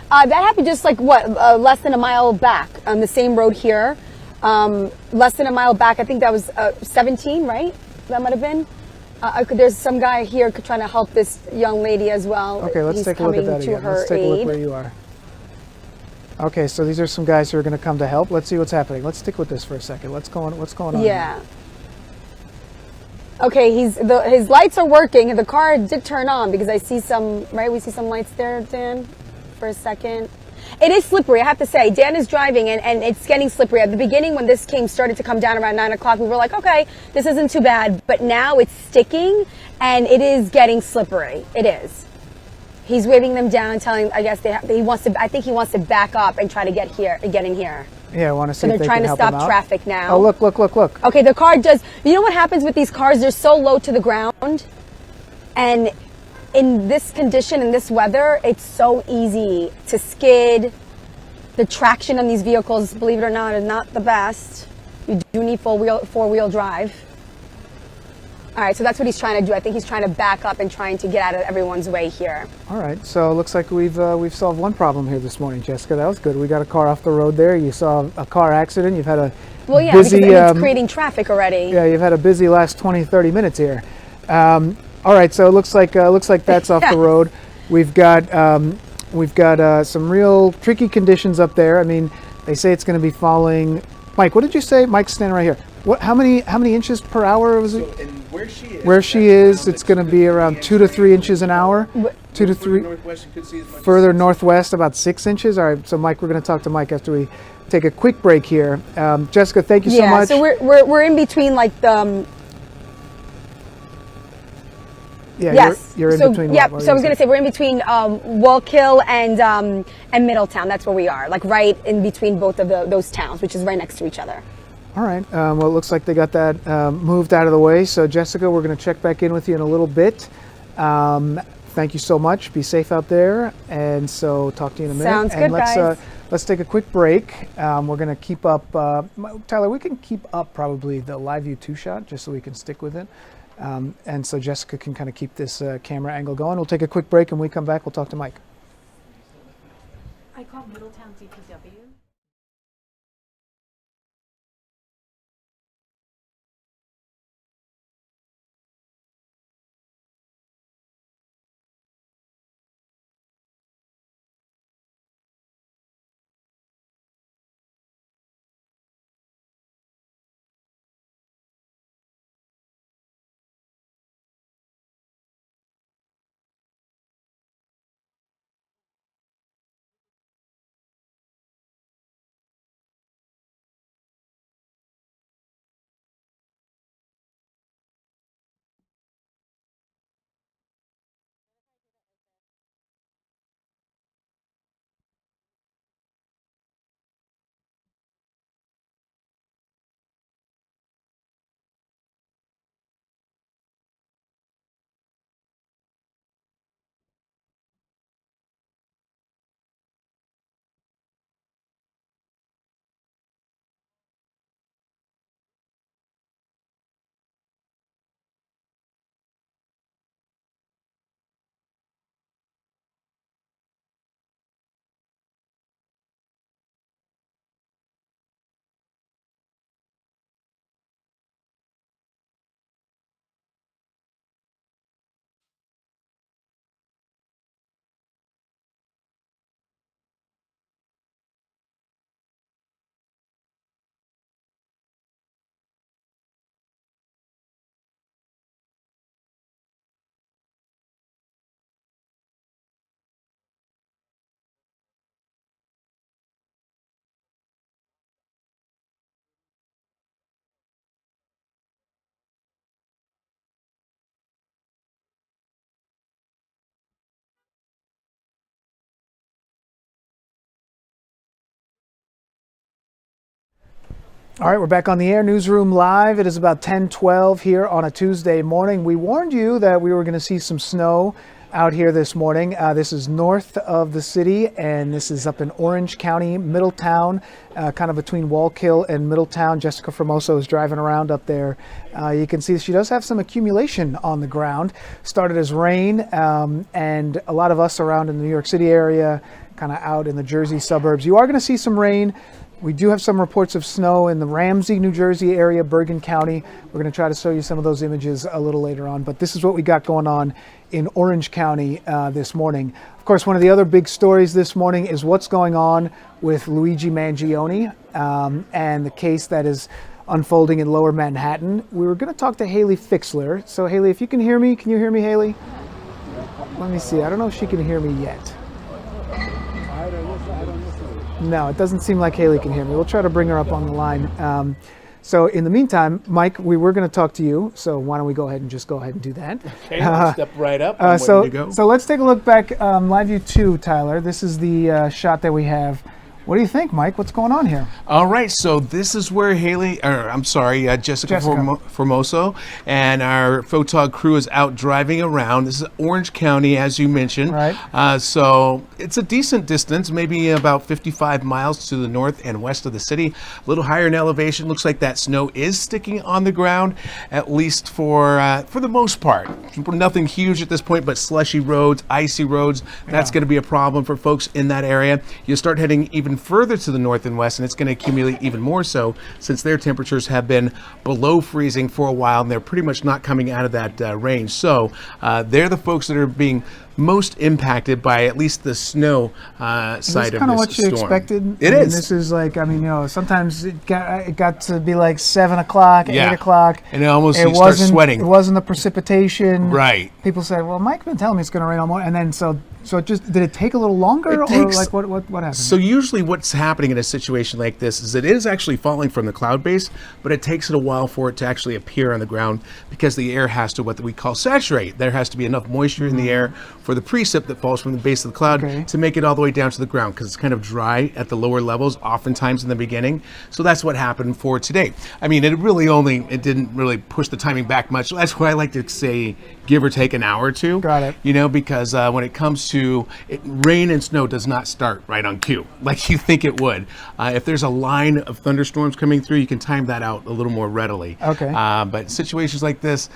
That happened just like less than a mile back on the same road here. Less than a mile back. I think that was 17, right? That might have been. There's some guy here trying to help this young lady as well.
Okay, let's take a look at that again. Let's take a look where you are. Okay, so these are some guys who are going to come to help. Let's see what's happening. Let's stick with this for a second. What's going on?
Yeah. Okay, his lights are working. The car did turn on because I see some, right? We see some lights there, Dan, for a second. It is slippery, I have to say. Dan is driving and it's getting slippery. At the beginning when this started to come down around 9 o'clock, we were like, okay, this isn't too bad. But now it's sticking and it is getting slippery. It is. He's waving them down, telling, I guess I think he wants to back up and try to get in here.
Yeah, I want to see
so they're trying to stop traffic now.
Oh, look.
Okay, the car does, you know what happens with these cars? They're so low to the ground and in this condition, in this weather, it's so easy to skid. The traction on these vehicles, believe it or not, is not the best. You do need four-wheel drive. All right, so that's what he's trying to do. I think he's trying to back up and trying to get out of everyone's way here.
All right, so it looks like we've solved one problem here this morning, Jessica. That was good. We got a car off the road there. You saw a car accident. You've had a busy,
because it's creating traffic already.
Yeah, you've had a busy last 20, 30 minutes here. All right, so it looks like that's off the road. We've got some real tricky conditions up there. I mean, they say it's going to be falling. Mike, what did you say? Mike's standing right here. What? How many inches per hour was it?
So, and
where she is, it's going to be around 2 to 3 inches an hour. 2 to 3.
Northwest, you could see as much
Further northwest, about 6 inches. All right, so Mike, we're going to talk to Mike after we take a quick break here. Jessica, thank you so much.
So we're in between like the.
Yeah,
yes.
you're in between.
Yep. So I was going to say we're in between Wallkill and Middletown. That's where we are, like right in between both of those towns, which is right next to each other.
All right. Well, it looks like they got that moved out of the way. So Jessica, we're going to check back in with you in a little bit. Thank you so much. Be safe out there. And so talk to you in a minute.
Sounds good, guys.
Let's take a quick break. We're going to keep up. Tyler, we can keep up probably the live view 2 shot just so we can stick with it. And so Jessica can kind of keep this camera angle going. We'll take a quick break, and when we come back, we'll talk to Mike.
I called Middletown DPW.
All right, we're back on the air. Newsroom Live. It is about 10:12 here on a Tuesday morning. We warned you that we were going to see some snow out here this morning. This is north of the city, and this is up in Orange County, Middletown, kind of between Wallkill and Middletown. Jessica Formoso is driving around up there. You can see she does have some accumulation on the ground. Started as rain, and a lot of us around in the New York City area, kind of out in the Jersey suburbs. You are going to see some rain. We do have some reports of snow in the Ramsey, New Jersey area, Bergen County. We're going to try to show you some of those images a little later on, but this is what we got going on in Orange County this morning. Of course, one of the other big stories this morning is what's going on with Luigi Mangione and the case that is unfolding in Lower Manhattan. We were going to talk to Haley Fixler. So Haley, if you can hear me, can you hear me, Haley? Let me see. I don't know if she can hear me yet. No, it doesn't seem like Haley can hear me. We'll try to bring her up on the line. So in the meantime, Mike, we were going to talk to you. So why don't we go ahead and do that?
Okay, let's step right up. I'm waiting to go.
So let's take a look back, live view 2, Tyler. This is the shot that we have What do you think, Mike? What's going on here?
All right, so this is where Jessica Formoso and our photog crew is out driving around. This is Orange County, as you mentioned.
Right.
So it's a decent distance, maybe about 55 miles to the north and west of the city. A little higher in elevation. Looks like that snow is sticking on the ground, at least for the most part. Nothing huge at this point, but slushy roads, icy roads. That's going to be a problem for folks in that area. You start heading even further to the north and west, and it's going to accumulate even more so since their temperatures have been below freezing for a while, and they're pretty much not coming out of that range. So they're the folks that are being most impacted by at least the snow side of this storm. Is this kind of
what you expected?
It is.
This is like, sometimes it got to be like 7 o'clock, 8 o'clock.
And you start sweating.
It wasn't the precipitation.
Right.
People said, well, Mike's been telling me it's going to rain all morning. And then so it just, did it take a little longer? What happened?
So usually what's happening in a situation like this is it is actually falling from the cloud base, but it takes it a while for it to actually appear on the ground because the air has to what we call saturate. There has to be enough moisture in the air for the precip that falls from the base of the cloud to make it all the way down to the ground, because it's kind of dry at the lower levels oftentimes in the beginning. So that's what happened for today. I mean, it didn't really push the timing back much. That's why I like to say give or take an hour or two.
Got it.
Because when it comes to rain and snow does not start right on cue like you think it would. If there's a line of thunderstorms coming through, you can time that out a little more readily.
Okay.
But situations like this,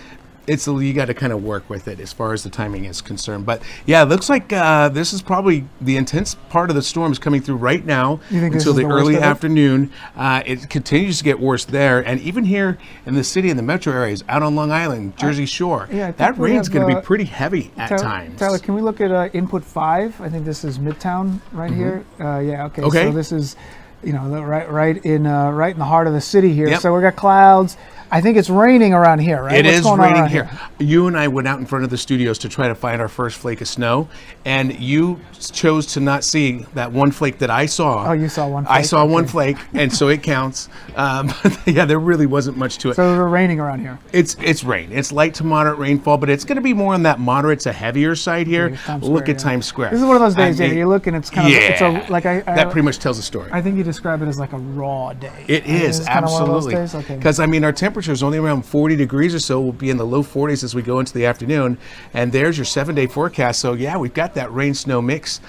you got to kind of work with it as far as the timing is concerned. But yeah, it looks like this is probably the intense part of the storm is coming through right now until the early afternoon. It continues to get worse there, and even here in the city and the metro areas, out on Long Island, Jersey Shore, that rain's going to be pretty heavy at times.
Tyler, can we look at input 5? I think this is Midtown right here. Okay. So this is, right in the heart of the city here.
Yep.
So we got clouds. I think it's raining around here, right?
It is raining here. You and I went out in front of the studios to try to find our first flake of snow, and you chose to not see that one flake that I saw.
Oh, you saw one flake?
I saw one flake, and so it counts. But yeah, there really wasn't much to it.
So it's raining around here?
It's rain. It's light to moderate rainfall, but it's going to be more on that moderate to heavier side here. Look at Times Square.
This is one of those days, you look and it's kind of,
that pretty much tells a story.
I think you describe it as like a raw day.
It is, absolutely. Because, our temperature is only around 40 degrees or so. We'll be in the low 40s as we go into the afternoon. And there's your 7-day forecast. So, yeah, we've got that rain-snow mix.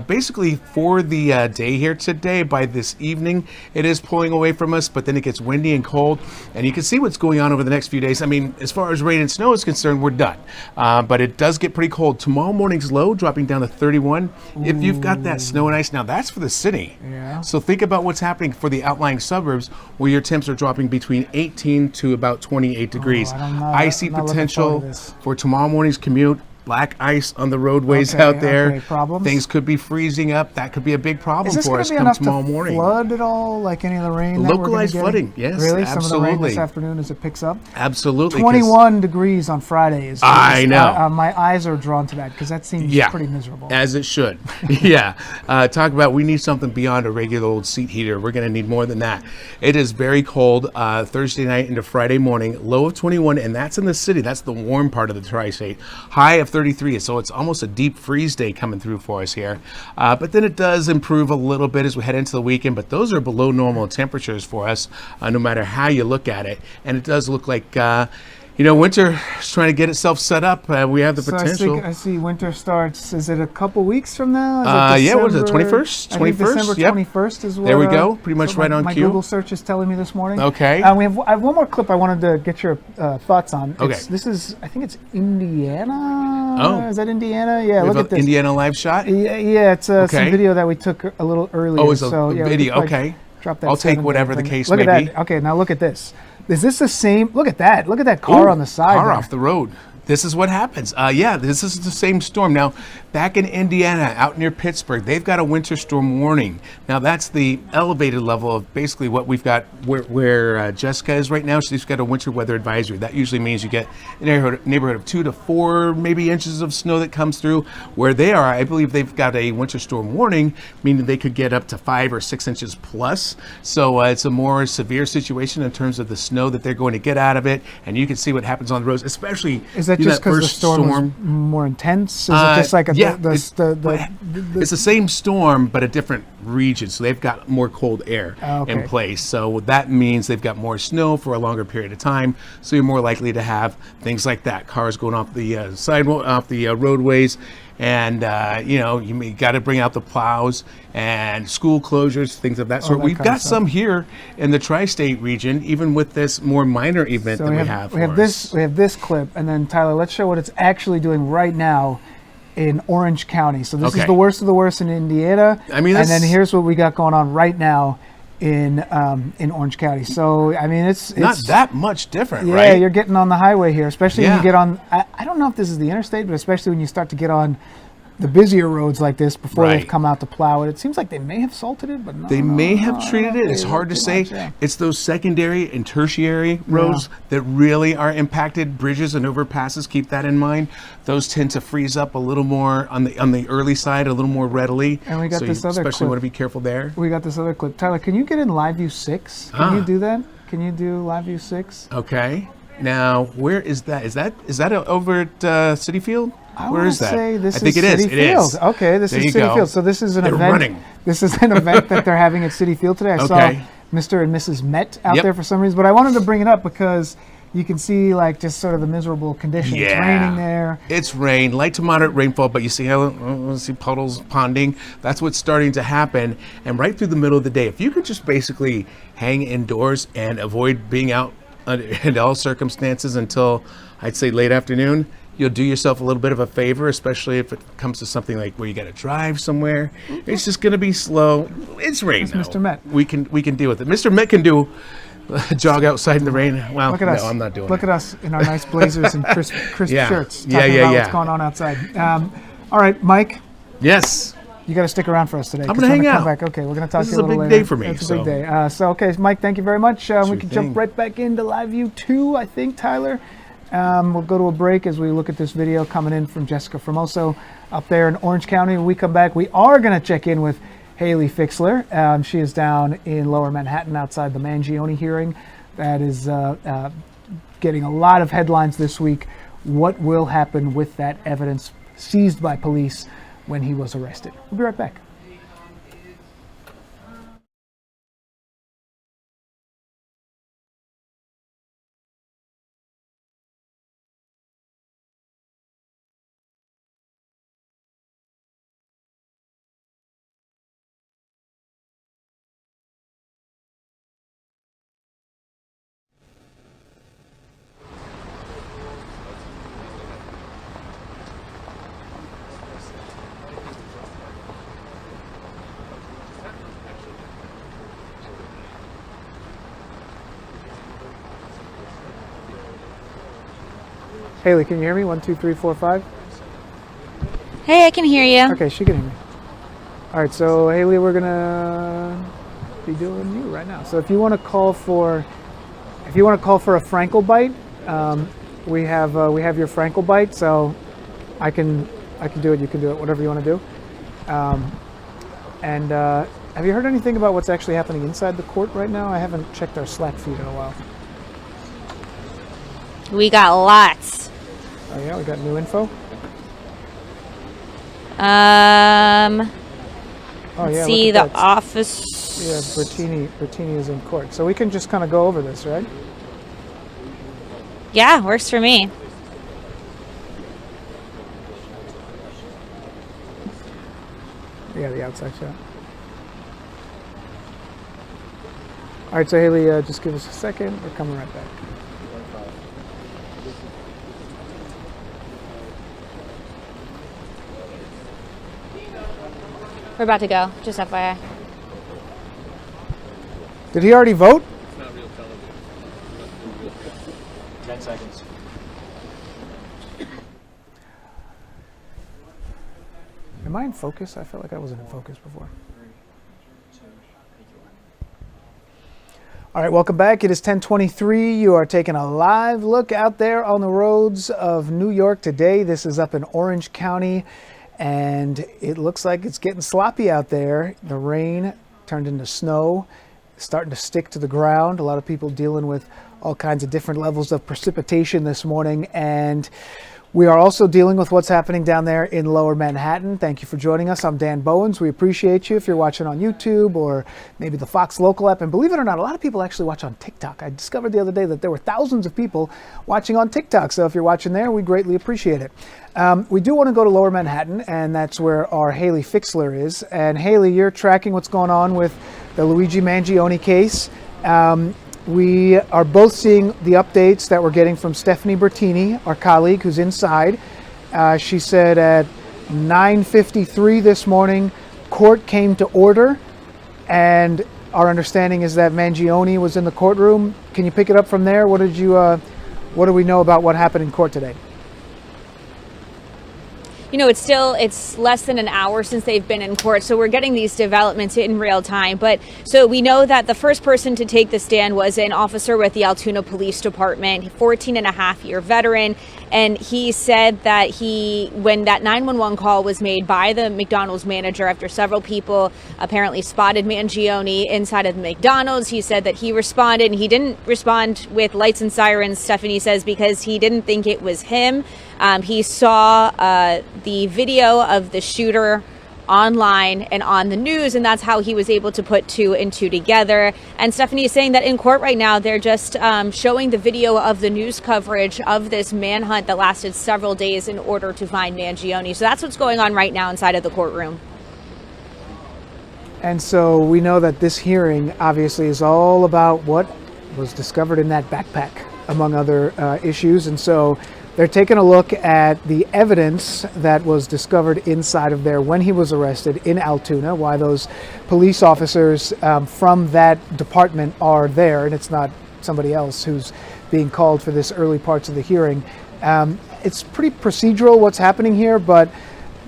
Basically, for the day here today, by this evening, it is pulling away from us, but then it gets windy and cold. And you can see what's going on over the next few days. I mean, as far as rain and snow is concerned, we're done. But it does get pretty cold. Tomorrow morning's low, dropping down to 31. If you've got that snow and ice, now that's for the city.
Yeah.
So think about what's happening for the outlying suburbs, where your temps are dropping between 18 to about 28 degrees. Icy potential for tomorrow morning's commute. Black ice on the roadways out there.
Problems?
Things could be freezing up. That could be a big problem for us come tomorrow morning.
Flood at all, like any of the rain?
Localized flooding, yes,
really?
absolutely.
Some of the rain this afternoon as it picks up?
Absolutely.
21 degrees on Friday.
I know.
My eyes are drawn to that because that seems pretty miserable.
As it should. Talk about we need something beyond a regular old seat heater. We're going to need more than that. It is very cold Thursday night into Friday morning. Low of 21, and that's in the city. That's the warm part of the tri-state. High of 33, so it's almost a deep freeze day coming through for us here. But then it does improve a little bit as we head into the weekend, but those are below normal temperatures for us, no matter how you look at it. And it does look like winter is trying to get itself set up. We have the potential.
I see winter starts. Is it a couple weeks from now?
What is it, 21st? 21st?
I think December 21st is what.
There we go. Pretty much right on
my
cue.
My Google search is telling me this morning.
Okay.
I have one more clip I wanted to get your thoughts on.
Okay.
This is, I think it's Indiana.
Oh.
Is that Indiana? Yeah, look at this.
Indiana live shot?
Yeah, it's some video that we took a little earlier.
Oh, it's a video. Okay.
Drop that.
I'll take whatever the case may
be. Look at that. Okay, now look at this. Is this the same? Look at that. Look at that car on the side.
Car off the road. This is what happens. This is the same storm. Now, back in Indiana, out near Pittsburgh, they've got a winter storm warning. Now, that's the elevated level of basically what we've got where Jessica is right now. She's got a winter weather advisory. That usually means you get a neighborhood of 2 to 4 maybe inches of snow that comes through. Where they are, I believe they've got a winter storm warning, meaning they could get up to 5 or 6 inches plus. So it's a more severe situation in terms of the snow that they're going to get out of it. And you can see what happens on the roads, especially
that
you know,
just
that
because the
first
storm was more intense? Is it just like
it's the same storm, but a different region. So they've got more cold air in
Okay.
place. So that means they've got more snow for a longer period of time. So you're more likely to have things like that, cars going off the sidewalk, off the roadways. And, you know, you got to bring out the plows and school closures, things of that sort.
that
We've
kind of
got
stuff.
some here in the tri-state region, even with this more minor event
So
that
we
we
have
have.
this clip, and then Tyler, let's show what it's actually doing right now in Orange County. So this is
Okay.
the worst of the worst in Indiana.
I mean,
and then
this-
here's what we got going on right now in Orange County. So I mean, it's
Not that much different,
yeah,
right?
you're getting on the highway here, especially when
Yeah.
you get on. I don't know if this is the interstate, but especially when you start to get on the busier roads like this before they've
Right.
come out to plow it. It seems like they may have salted it, but no,
They may have
no,
treated it.
they
It's hard to
too
say.
much, yeah.
It's those secondary and tertiary roads that really are impacted. Bridges and overpasses, keep that in mind. Those tend to freeze up a little more on the early side, a little more readily.
And we got
so
this
you
other
especially
clip.
want to be careful there.
We got this other clip. Tyler, can you get in Live View 6? Can you do that? Can you do Live View 6?
Okay. Now, where is that? Is that over at City Field?
I
Where
wanna
is that?
say this
I think
is
it is.
City
It
Field.
is.
Okay, this
There
is
you
City
go.
Field. So this is an
They're
event.
running.
This is an event that they're having at City Field today. I saw
Okay.
Mr. and Mrs. Met out
Yep.
there for some reason, but I wanted to bring it up because you can see like just sort of the miserable condition. It's raining there.
It's rain, light to moderate rainfall, but you see how see puddles ponding. That's what's starting to happen. And right through the middle of the day, if you could just basically hang indoors and avoid being out in all circumstances until I'd say late afternoon, you'll do yourself a little bit of a favor, especially if it comes to something like where you got to drive somewhere. It's just going to be slow. It's rain.
That's Mr. Met.
We can deal with it. Mr. Met can do a jog outside in the rain. Well,
Look at
no,
us.
I'm not doing
Look
it.
at us in our nice blazers and crisp
Yeah.
shirts.
Yeah,
Talking
yeah,
about
yeah.
what's going on outside. All right, Mike.
Yes.
You got to stick around for us today.
I'm
'cause
gonna
we're
hang
come
out.
Back. Okay, we're going to talk
This
to
is
you
a
a little
big
later.
day for me,
It's a big
so.
day. Okay, Mike, thank you very much. We
Sure
can
thing.
jump right back into Live View 2, I think, Tyler. We'll go to a break as we look at this video coming in from Jessica Formoso up there in Orange County. When we come back, we are going to check in with Haley Fixler. She is down in Lower Manhattan outside the Mangione hearing. That is getting a lot of headlines this week. What will happen with that evidence seized by police when he was arrested? We'll be right back. Haley, can you hear me? 1, 2, 3, 4, 5.
Hey, I can hear you.
Okay, she can hear me. All right, so Haley, we're gonna be doing you right now. So if you want to call for a Frankel bite, we have your Frankel bite. So I can do it. You can do it. Whatever you want to do. And have you heard anything about what's actually happening inside the court right now? I haven't checked our Slack feed in a while.
We got lots.
Oh yeah, we got new info. Oh yeah,
See
look
the
at that.
office.
Yeah, Bertini is in court. So we can just kind of go over this, right?
Yeah, works for me.
Yeah, the outside shot. All right, so Haley, just give us a second. We're coming right back.
We're about to go, just FYI.
Did he already vote?
It's not real television.
10 seconds.
Am I in focus? I felt like I wasn't in focus before. All right, welcome back. It is 10:23. You are taking a live look out there on the roads of New York today. This is up in Orange County, and it looks like it's getting sloppy out there. The rain turned into snow, starting to stick to the ground. A lot of people dealing with all kinds of different levels of precipitation this morning. And we are also dealing with what's happening down there in Lower Manhattan. Thank you for joining us. I'm Dan Bowens. We appreciate you if you're watching on YouTube or maybe the Fox Local app. And believe it or not, a lot of people actually watch on TikTok. I discovered the other day that there were thousands of people watching on TikTok. So if you're watching there, we greatly appreciate it. We do want to go to Lower Manhattan, and that's where our Haley Fixler is. And Haley, you're tracking what's going on with the Luigi Mangione case. We are both seeing the updates that we're getting from Stephanie Bertini, our colleague who's inside. She said at 9:53 this morning, court came to order, and our understanding is that Mangione was in the courtroom. Can you pick it up from there? What do we know about what happened in court today?
You know, it's less than an hour since they've been in court, so we're getting these developments in real time. But so we know that the first person to take the stand was an officer with the Altoona Police Department, 14-and-a-half-year veteran. And he said that when that 911 call was made by the McDonald's manager after several people apparently spotted Mangione inside of the McDonald's, he said that he responded, and he didn't respond with lights and sirens, Stephanie says, because he didn't think it was him. He saw the video of the shooter online and on the news, and that's how he was able to put two and two together. And Stephanie is saying that in court right now, they're just showing the video of the news coverage of this manhunt that lasted several days in order to find Mangione. So that's what's going on right now inside of the courtroom.
And so we know that this hearing obviously is all about what was discovered in that backpack, among other issues. And so they're taking a look at the evidence that was discovered inside of there when he was arrested in Altoona, why those police officers from that department are there, and it's not somebody else who's being called for this early parts of the hearing. It's pretty procedural what's happening here, but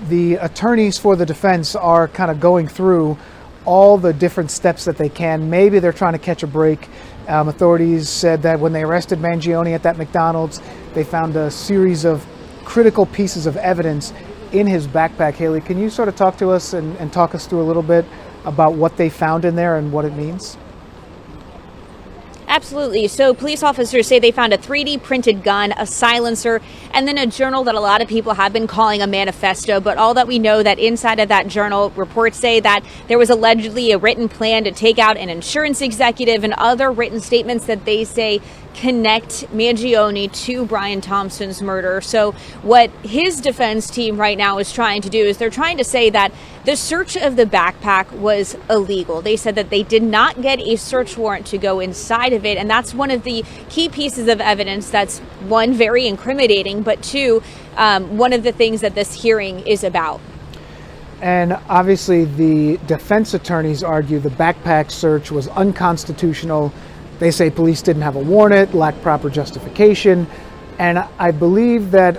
the attorneys for the defense are kind of going through all the different steps that they can. Maybe they're trying to catch a break. Authorities said that when they arrested Mangione at that McDonald's, they found a series of critical pieces of evidence in his backpack. Haley, can you sort of talk to us and talk us through a little bit about what they found in there and what it means?
Absolutely. So police officers say they found a 3D printed gun, a silencer, and then a journal that a lot of people have been calling a manifesto. But all that we know that inside of that journal, reports say that there was allegedly a written plan to take out an insurance executive and other written statements that they say connect Mangione to Brian Thompson's murder. So what his defense team right now is trying to do is they're trying to say that the search of the backpack was illegal. They said that they did not get a search warrant to go inside of it, and that's one of the key pieces of evidence that's, one, very incriminating, but two, one of the things that this hearing is about.
And obviously the defense attorneys argue the backpack search was unconstitutional. They say police didn't have a warrant, lacked proper justification. And I believe that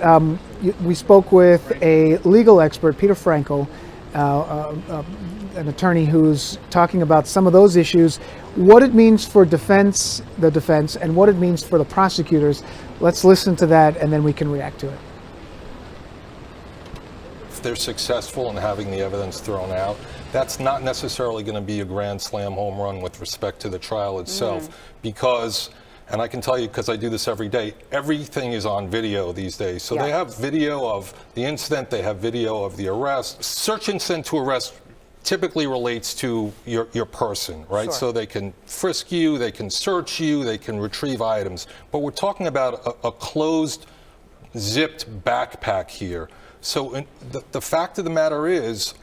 we spoke with a legal expert, Peter Frankel, an attorney who's talking about some of those issues, what it means for the defense, and what it means for the prosecutors. Let's listen to that, and then we can react to it.
If they're successful in having the evidence thrown out, that's not necessarily going to be a grand slam home run with respect to the trial itself, because, and I can tell you because I do this every day, everything is on video these days. So they have video of the incident, they have video of the arrest. Search incident to arrest typically relates to your person, right?
Sure.
So they can frisk you, they can search you, they can retrieve items. But we're talking about a closed, zipped backpack here. So the fact of the matter is,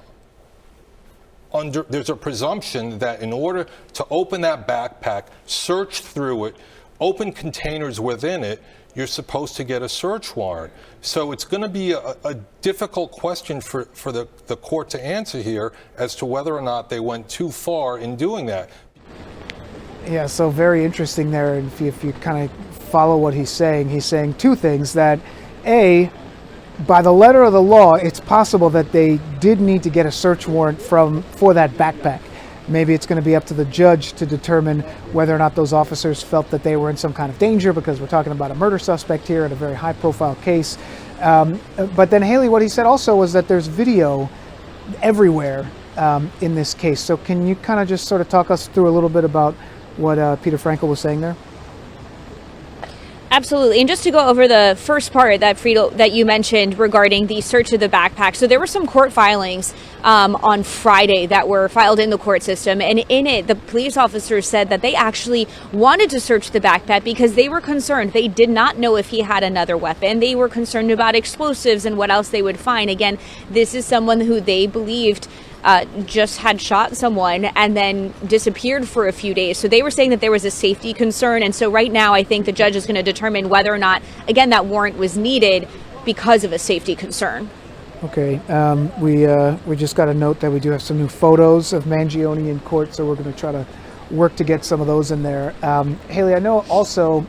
there's a presumption that in order to open that backpack, search through it, open containers within it, you're supposed to get a search warrant. So it's going to be a difficult question for the court to answer here as to whether or not they went too far in doing that.
Yeah, so very interesting there. And if you kind of follow what he's saying two things: that A, by the letter of the law, it's possible that they did need to get a search warrant for that backpack. Maybe it's going to be up to the judge to determine whether or not those officers felt that they were in some kind of danger, because we're talking about a murder suspect here in a very high-profile case. But then Haley, what he said also was that there's video everywhere in this case. So can you kind of just sort of talk us through a little bit about what Peter Frankel was saying there?
Absolutely. And just to go over the first part that Friedel, that you mentioned regarding the search of the backpack. So there were some court filings on Friday that were filed in the court system. And in it, the police officers said that they actually wanted to search the backpack because they were concerned. They did not know if he had another weapon. They were concerned about explosives and what else they would find. Again, this is someone who they believed just had shot someone and then disappeared for a few days. So they were saying that there was a safety concern. And so right now, I think the judge is going to determine whether or not, again, that warrant was needed because of a safety concern.
Okay. We just got a note that we do have some new photos of Mangione in court, so we're going to try to work to get some of those in there. Haley, I know also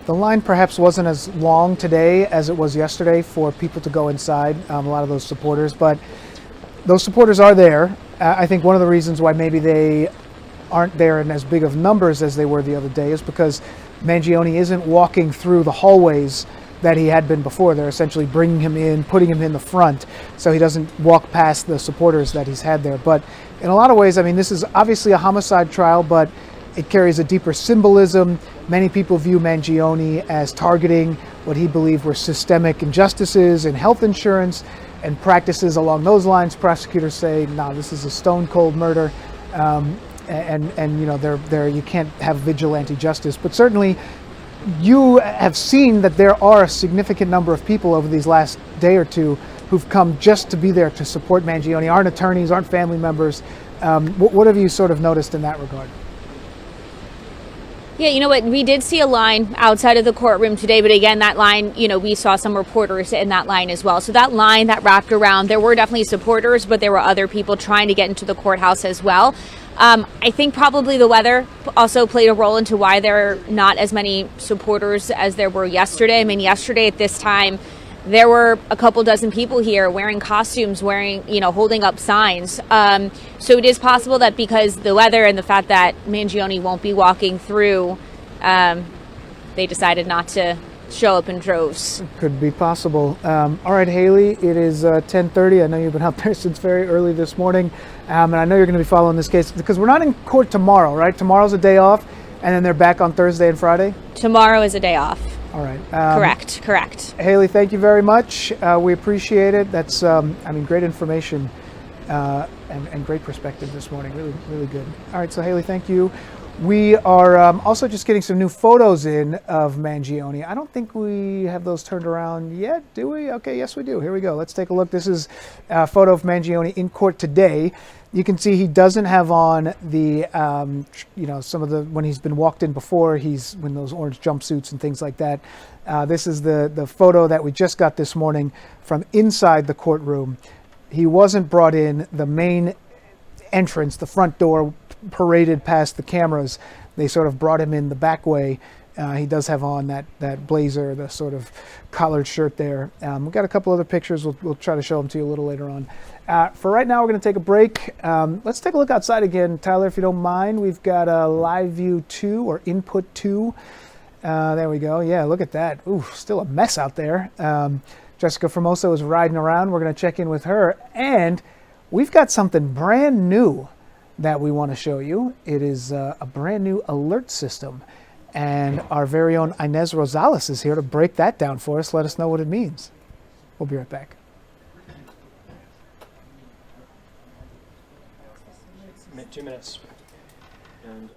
the line perhaps wasn't as long today as it was yesterday for people to go inside, a lot of those supporters, but those supporters are there. I think one of the reasons why maybe they aren't there in as big of numbers as they were the other day is because Mangione isn't walking through the hallways that he had been before. They're essentially bringing him in, putting him in the front, so he doesn't walk past the supporters that he's had there. But in a lot of ways, I mean, this is obviously a homicide trial, but it carries a deeper symbolism. Many people view Mangione as targeting what he believed were systemic injustices in health insurance and practices along those lines. Prosecutors say, no, this is a stone cold murder, and you know, there you can't have vigilante justice. But certainly, you have seen that there are a significant number of people over these last day or two who've come just to be there to support Mangione, aren't attorneys, aren't family members. What have you sort of noticed in that regard?
Yeah, you know what? We did see a line outside of the courtroom today, but again, that line, you know, we saw some reporters in that line as well. So that line that wrapped around, there were definitely supporters, but there were other people trying to get into the courthouse as well. I think probably the weather also played a role into why there are not as many supporters as there were yesterday. I mean, yesterday at this time, there were a couple dozen people here wearing costumes, wearing, you know, holding up signs. So it is possible that because the weather and the fact that Mangione won't be walking through, they decided not to show up in droves.
Could be possible. All right, Haley, it is 10:30. I know you've been out there since very early this morning, and I know you're going to be following this case because we're not in court tomorrow, right? Tomorrow's a day off, and then they're back on Thursday and Friday?
Tomorrow is a day off.
All right.
Correct.
Haley, thank you very much. We appreciate it. That's, I mean, great information and great perspective this morning. Really, really good. All right, so Haley, thank you. We are also just getting some new photos in of Mangione. I don't think we have those turned around yet, do we? Okay, yes, we do. Here we go. Let's take a look. This is a photo of Mangione in court today. You can see he doesn't have on the, you know, some of the, when he's been walked in before, he's in those orange jumpsuits and things like that. This is the photo that we just got this morning from inside the courtroom. He wasn't brought in. The main entrance, the front door, paraded past the cameras. They sort of brought him in the back way. He does have on that blazer, the sort of collared shirt there. We've got a couple other pictures. We'll try to show them to you a little later on. For right now, we're going to take a break. Let's take a look outside again, Tyler, if you don't mind. We've got a live view 2 or input 2. There we go. Yeah, look at that. Ooh, still a mess out there. Jessica Formosa is riding around. We're going to check in with her. And we've got something brand new that we want to show you. It is a brand new alert system. And our very own Inez Rosales is here to break that down for us. Let us know what it means. We'll be right back.
2 minutes. And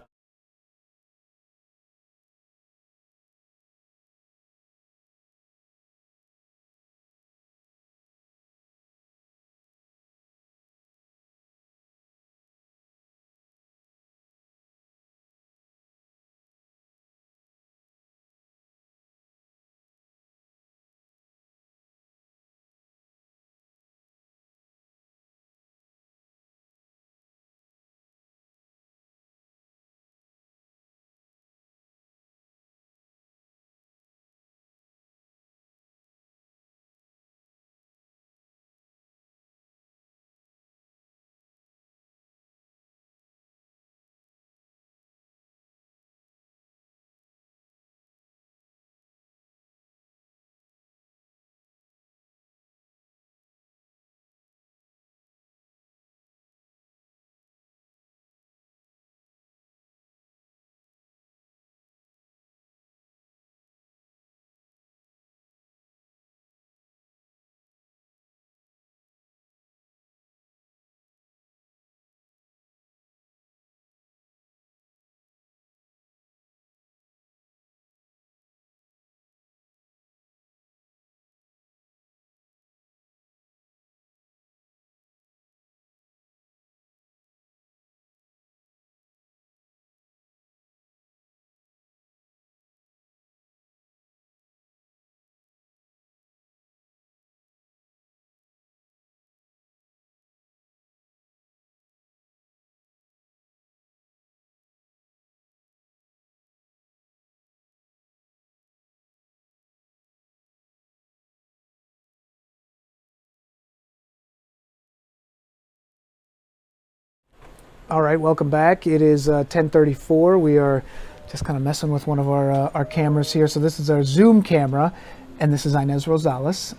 All right, welcome back. It is 10:34. We are just kind of messing with one of our cameras here. So this is our Zoom camera, and this is Inez Rosales.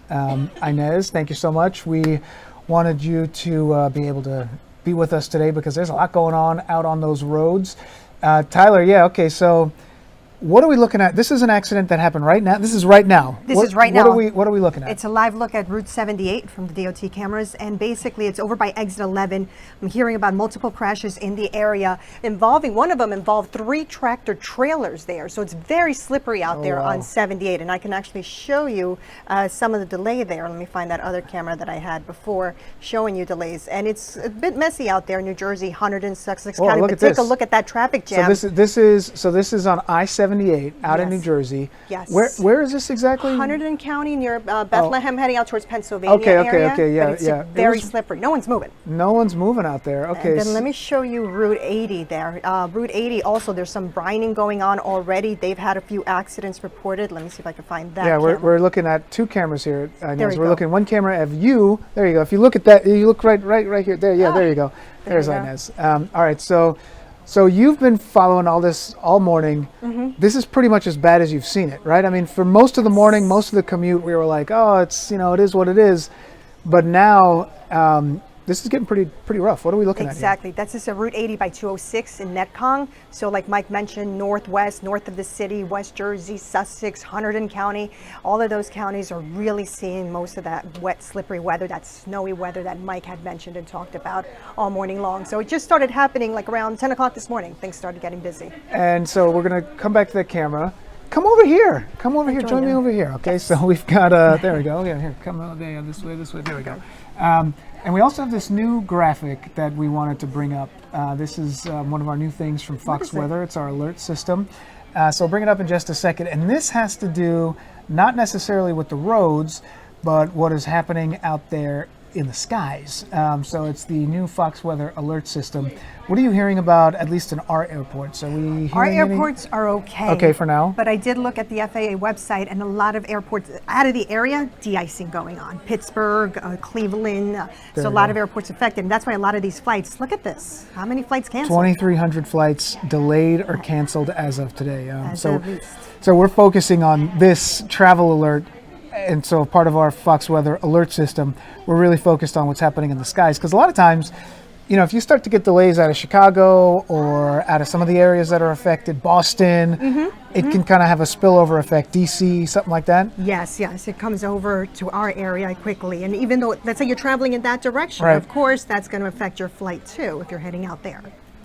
Inez, thank you so much. We wanted you to be able to be with us today because there's a lot going on out on those roads. Tyler, yeah, okay, so what are we looking at? This is an accident that happened right now. This is right now.
This is right now.
What are we looking at?
It's a live look at Route 78 from the DOT cameras, and basically it's over by exit 11. I'm hearing about multiple crashes in the area involving, one of them involved 3 tractor trailers there. So it's very slippery out there on 78, and I can actually show you some of the delay there. Let me find that other camera that I had before showing you delays. And it's a bit messy out there in New Jersey, Hunterdon and Sussex County, but take a look at that traffic jam.
So this is on I-78 out in New Jersey.
Yes.
Where is this exactly?
Hunterdon County near Bethlehem, heading out towards Pennsylvania area.
Okay, yeah,
but it's very slippery. No one's moving.
No one's moving out there. Okay.
And then let me show you Route 80 there. Route 80 also, there's some brining going on already. They've had a few accidents reported. Let me see if I can find that.
Yeah, we're looking at 2 cameras here. We're looking at one camera of you. There you go. If you look at that, you look right here. There, yeah, there you go. There's Inez. All right, so you've been following all this all morning. This is pretty much as bad as you've seen it, right? I mean, for most of the morning, most of the commute, we were like, oh, it's, it is what it is. But now, this is getting pretty rough. What are we looking at here?
Exactly. That's just a Route 80 by 206 in Netcong. So like Mike mentioned, north of the city, West Jersey, Sussex, Hunterdon County, all of those counties are really seeing most of that wet, slippery weather, that snowy weather that Mike had mentioned and talked about all morning long. So it just started happening like around 10 o'clock this morning. Things started getting busy.
And so we're going to come back to the camera. Come over here. Come over here. Join me over here. Okay, so we've got, there we go. Yeah, here, come over there, this way. There we go. And we also have this new graphic that we wanted to bring up. This is one of our new things from Fox Weather. It's our alert system. So I'll bring it up in just a second. And this has to do not necessarily with the roads, but what is happening out there in the skies. So it's the new Fox Weather alert system. What are you hearing about, at least in our airports? Are we hearing
Our airports are okay.
Okay for now.
But I did look at the FAA website, and a lot of airports out of the area, de-icing going on. Pittsburgh, Cleveland, so a lot of airports affected. And that's why a lot of these flights, look at this. How many flights canceled?
2,300 flights delayed or canceled as of today. So we're focusing on this travel alert. And so part of our Fox Weather alert system, we're really focused on what's happening in the skies. Because a lot of times, if you start to get delays out of Chicago or out of some of the areas that are affected, Boston, it can kind of have a spillover effect, DC, something like that?
Yes, it comes over to our area quickly. And even though, let's say you're traveling in that direction, of course, that's going to affect your flight too, if you're heading out there.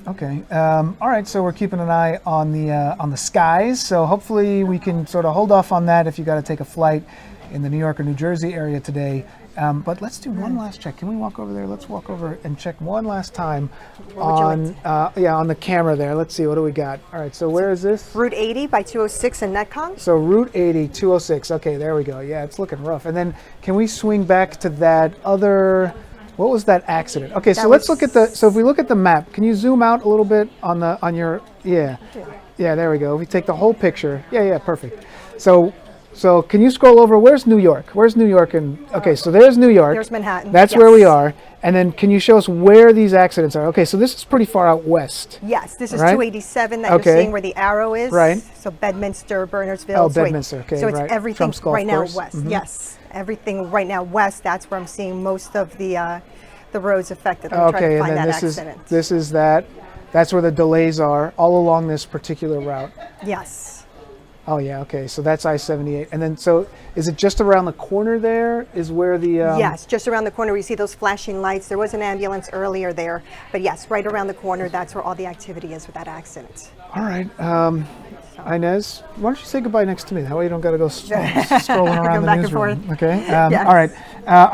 Okay. All right. So we're keeping an eye on the skies. So hopefully we can sort of hold off on that if you got to take a flight in the New York or New Jersey area today. But let's do one last check. Can we walk over there? Let's walk over and check one last time on the camera there. Let's see, what do we got? All right, so where is this?
Route 80 by 206 in Netcong.
So Route 80, 206. Okay, there we go. Yeah, it's looking rough. And then can we swing back to that other, what was that accident? Okay, so let's look at so if we look at the map, can you zoom out a little bit on your, yeah, there we go. If we take the whole picture, yeah, perfect. So can you scroll over? Where's New York? Where's New York? Okay, so there's New York.
There's Manhattan.
That's where we are. And then can you show us where these accidents are? Okay, so this is pretty far out west.
Yes, this is 287 that you're seeing where the arrow is.
Right.
So Bedminster, Bernardsville.
Oh, Bedminster, okay,
so it's everything right now
course.
west. Yes, everything right now west. That's where I'm seeing most of the roads affected. I'm trying to find that accident.
This is that. That's where the delays are all along this particular route.
Yes.
Oh yeah, okay, so that's I-78. And then, so is it just around the corner there is where the...
Yes, just around the corner we see those flashing lights. There was an ambulance earlier there, but yes, right around the corner, that's where all the activity is with that accident.
All right, Inez, why don't you say goodbye next to me? That way you don't got to go strolling around the newsroom. Okay, yes. All right.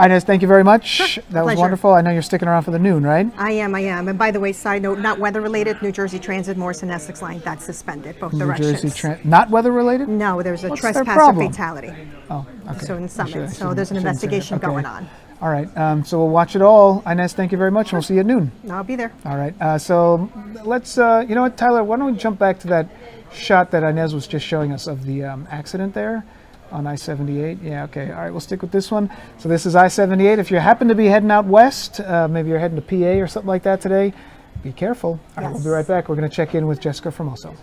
Inez, thank you very much.
Sure,
that was wonderful. I know you're sticking around for the noon, right?
I am. And by the way, side note, not weather related, New Jersey Transit, Morrison Essex line, that's suspended, both directions.
New Jersey not weather related?
No, there's a trespasser fatality.
Oh, okay.
So in Summit, so there's an investigation going on.
All right, so we'll watch it all. Inez, thank you very much, and we'll see you at noon.
I'll be there.
All right, so let's, you know what, Tyler, why don't we jump back to that shot that Inez was just showing us of the accident there on I-78. Yeah, okay, all right, we'll stick with this one. So this is I-78. If you happen to be heading out west, maybe you're heading to PA or something like that today, Be careful. All right, we'll be right back. We're going to check in with Jessica Formoso.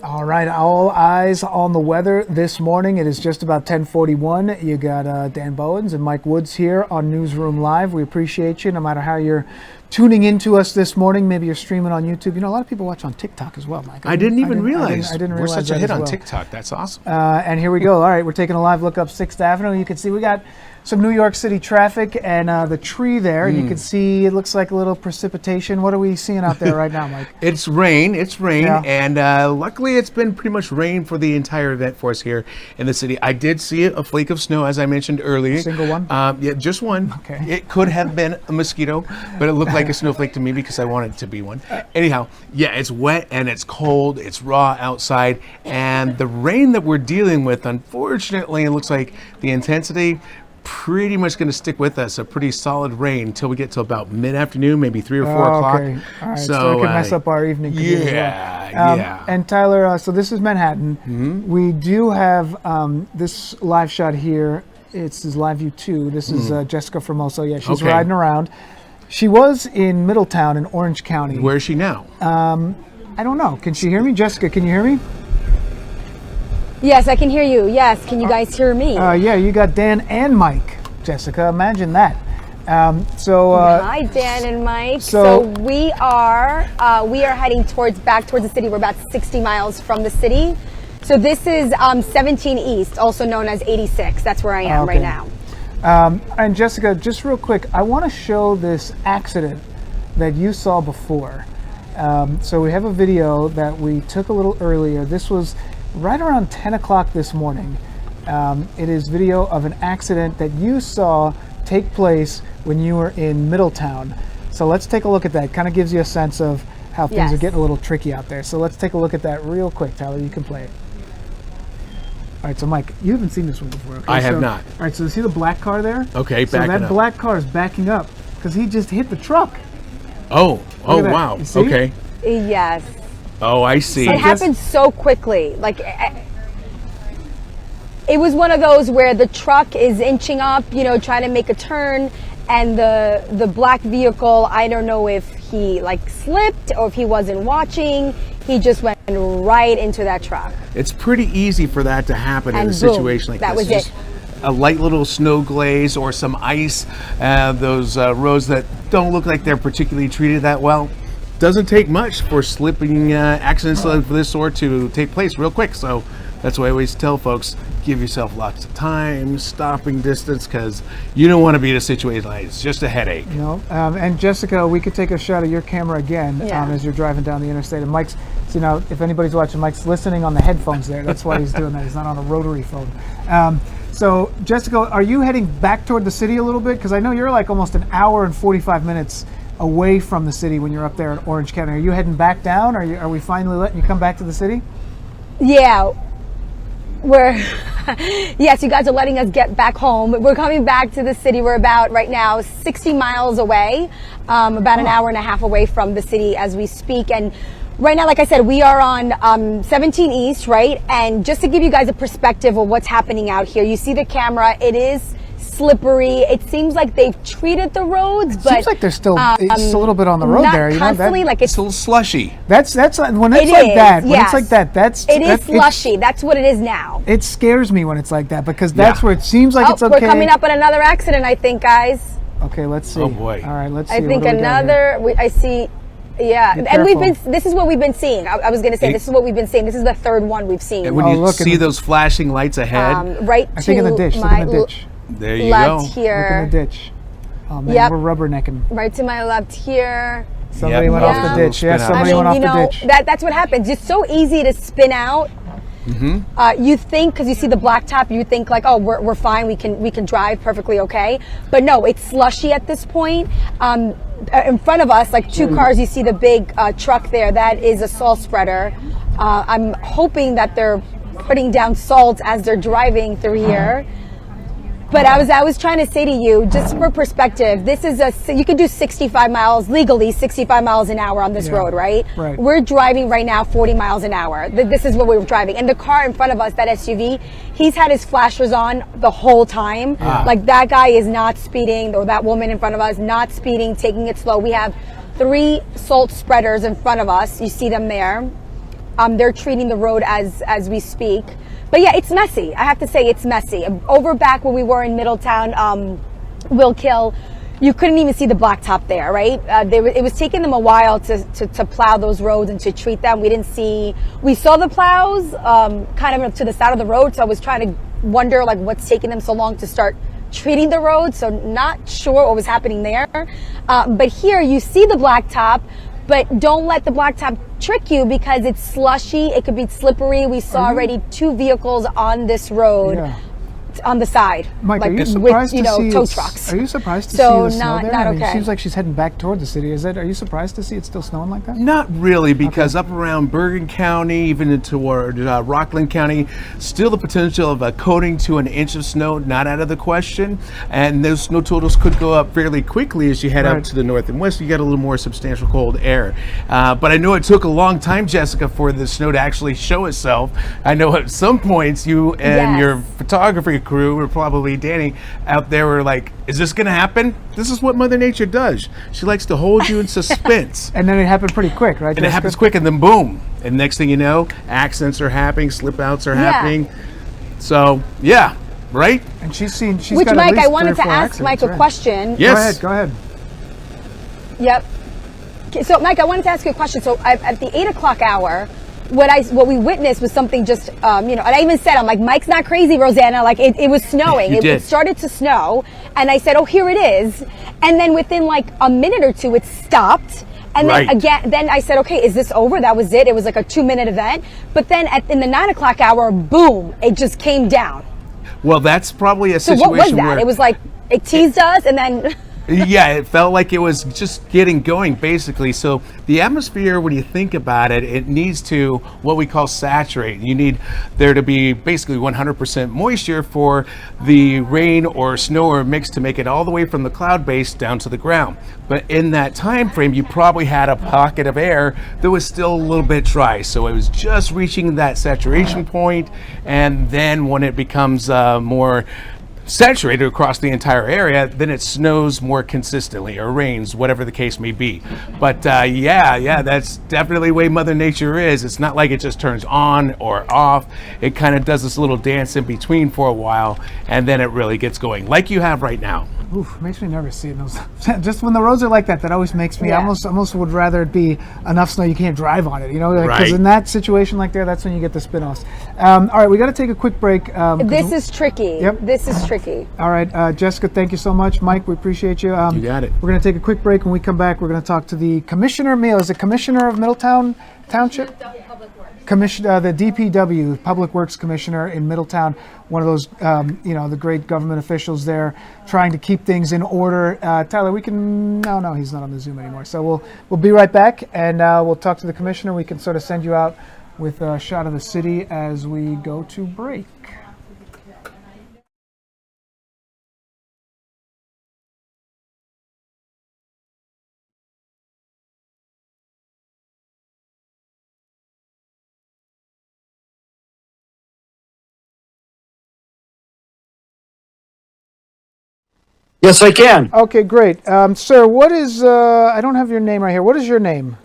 All right, all eyes on the weather this morning. It is just about 10:41. You got Dan Bowens and Mike Woods here on Newsroom Live. We appreciate you no matter how you're tuning into us this morning. Maybe you're streaming on YouTube. You know, a lot of people watch on TikTok as well, Mike.
I didn't even realize.
I didn't
we're
realize
such a hit on
well.
TikTok. That's awesome.
And here we go. All right, we're taking a live look up 6th Avenue. You can see we got some New York City traffic and the tree there. And you can see it looks like a little precipitation. What are we seeing out there right now, Mike?
It's rain.
Yeah.
And luckily it's been pretty much rain for the entire event for us here in the city. I did see a flake of snow, as I mentioned earlier.
Single one?
Yeah, just one.
Okay.
It could have been a mosquito, but it looked like a snowflake to me because I wanted it to be one. Anyhow, yeah, it's wet and it's cold. It's raw outside. And the rain that we're dealing with, unfortunately, it looks like the intensity pretty much going to stick with us. A pretty solid rain until we get to about mid-afternoon, maybe 3 or 4 o'clock.
Okay. All right. So it can mess up our evening.
Yeah.
And Tyler, so this is Manhattan. We do have this live shot here. It's Live View 2. This is Jessica Formoso. Yeah, she's riding around. She was in Middletown in Orange County.
Where is she now?
I don't know. Can she hear me? Jessica, can you hear me?
Yes, I can hear you. Yes, can you guys hear me?
Yeah, you got Dan and Mike, Jessica. Imagine that.
Hi, Dan and Mike. So we are heading back towards the city. We're about 60 miles from the city. So this is 17 East, also known as 86. That's where I am right now.
And Jessica, just real quick, I want to show this accident that you saw before. So we have a video that we took a little earlier. This was right around 10 o'clock this morning. It is video of an accident that you saw take place when you were in Middletown. So let's take a look at that. Kind of gives you a sense of how things are getting a little tricky out there. So let's take a look at that real quick. Tyler, you can play it. All right, so Mike, you haven't seen this one before. Okay?
I have not.
All right, so see the black car there?
Okay,
so
backing
that
up.
black car is backing up because he just hit the truck.
Oh, wow. Okay.
Yes.
Oh, I see.
It happened so quickly. Like, it was one of those where the truck is inching up, trying to make a turn, and the black vehicle, I don't know if he slipped or if he wasn't watching. He just went right into that truck.
It's pretty easy for that to happen in a situation like this.
That was it.
A light little snow glaze or some ice, those roads that don't look like they're particularly treated that well. Doesn't take much for slipping accidents of this sort to take place real quick. So That's why I always tell folks, give yourself lots of time, stopping distance, because you don't want to be in a situation like it's just a headache.
You know, and Jessica, we could take a shot of your camera again as you're driving down the interstate. And Mike's, you know, if anybody's watching, Mike's listening on the headphones there. That's why he's doing that. He's not on a rotary phone. So, Jessica, are you heading back toward the city a little bit? Because I know you're like almost an hour and 45 minutes away from the city when you're up there in Orange County. Are you heading back down? Are we finally letting you come back to the city?
Yeah. Yes, you guys are letting us get back home. We're coming back to the city. We're about right now 60 miles away, about an hour and a half away from the city as we speak. And right now, like I said, we are on 17 East, right? And just to give you guys a perspective of what's happening out here, you see the camera. It is slippery. It seems like they've treated the roads, but
seems like there's still it's a little bit on the road
not
there. You
constantly,
know,
like it's
a little slushy.
That's when it's like that. When it's like that,
it is slushy. That's what it is now.
It scares me when it's like that because that's where it seems like it's okay.
We're coming up on another accident, I think, guys.
Okay, let's see.
Oh boy.
All right, let's see.
I think another. I see. Yeah, and we've been. This is what we've been seeing. I was going to say this is what we've been seeing. This is the third one we've seen.
And when you see those flashing lights ahead,
right
I think in the ditch. Look in the ditch.
There you
left
go.
Here.
Look in the ditch. Oh man, we're rubbernecking.
Right to my left here.
Somebody went off the ditch. Yeah, somebody went off the ditch.
That's what happens. It's so easy to spin out. You think, because you see the blacktop, you think like, oh, we're fine. We can drive perfectly okay. But no, it's slushy at this point. In front of us, like two cars, you see the big truck there. That is a salt spreader. I'm hoping that they're putting down salt as they're driving through here. But I was trying to say to you, just for perspective, this is you can do 65 miles legally, 65 miles an hour on this road, right?
Right.
We're driving right now 40 miles an hour. This is what we were driving. And the car in front of us, that SUV, he's had his flashers on the whole time. Like that guy is not speeding, or that woman in front of us, not speeding, taking it slow. We have 3 salt spreaders in front of us. You see them there. They're treating the road as we speak. But yeah, it's messy. I have to say it's messy. Over back when we were in Middletown, Will Kill, you couldn't even see the blacktop there, right? It was taking them a while to plow those roads and to treat them. We saw the plows kind of to the side of the road, so I was trying to wonder like what's taking them so long to start treating the road. So not sure what was happening there. But here you see the blacktop, but don't let the blacktop trick you because it's slushy. It could be slippery. We saw already 2 vehicles on this road on the side.
Mike,
like,
are you surprised
with,
to see
tow trucks.
Are you surprised to see the snow there?
Not
I mean,
okay.
It seems like she's heading back toward the city. Are you surprised to see it still snowing like that?
Not really, because up around Bergen County, even toward Rockland County, still the potential of a coating to an inch of snow, not out of the question. And those snow totals could go up fairly quickly as you head up to the north and west. You get a little more substantial cold air. But I know it took a long time, Jessica, for the snow to actually show itself. I know at some points you and your photography crew were probably Danny out there were like, is this gonna happen? This is what Mother Nature does. She likes to hold you in suspense.
And then it happened pretty quick, right?
And it happens quick, and then boom. And next thing you know, accidents are happening, slip outs are happening. So yeah, right?
And she's got
Which,
at
Mike,
least
I wanted
3 or 4
to ask Mike a question.
Yes.
Go ahead.
Yep. Okay, so Mike, I wanted to ask you a question. So at the 8 o'clock hour, what we witnessed was something just, and I even said, I'm like, Mike's not crazy, Rosanna. Like it was snowing. It started to snow. And I said, oh, here it is. And then within like a minute or two, it stopped. And then again, then I said, okay, is this over? That was it. It was like a 2-minute event. But then in the 9 o'clock hour, boom, it just came down.
Well, that's probably a situation
So what was that?
where
It was like, it teased us and then...
Yeah, it felt like it was just getting going, basically. So the atmosphere, when you think about it, it needs to what we call saturate. You need there to be basically 100% moisture for the rain or snow or mix to make it all the way from the cloud base down to the ground. But in that time frame, you probably had a pocket of air that was still a little bit dry. So it was just reaching that saturation point, and then when it becomes more saturated across the entire area, then it snows more consistently or rains, whatever the case may be. But yeah, that's definitely the way Mother Nature is. It's not like it just turns on or off. It kind of does this little dance in between for a while, and then it really gets going, like you have right now.
Oof, makes me nervous seeing those. Just when the roads are like that, that always makes me.
Yeah.
Almost would rather it be enough snow you can't drive on it. You know, because in that situation like there, that's when you get the spin-offs. All right, we got to take a quick break.
This is tricky.
Yep.
This is tricky.
All right, Jessica, thank you so much. Mike, we appreciate you.
You got it.
We're going to take a quick break. When we come back, we're going to talk to the commissioner. Is it commissioner of Middletown Township? The DPW, Public Works Commissioner in Middletown, one of those, the great government officials there, trying to keep things in order. Tyler, no, he's not on the Zoom anymore. So we'll be right back, and we'll talk to the commissioner. We can sort of send you out with a shot of the city as we go to break.
Yes, I can.
Okay, great. Sir, what is, I don't have your name right here. What is your name?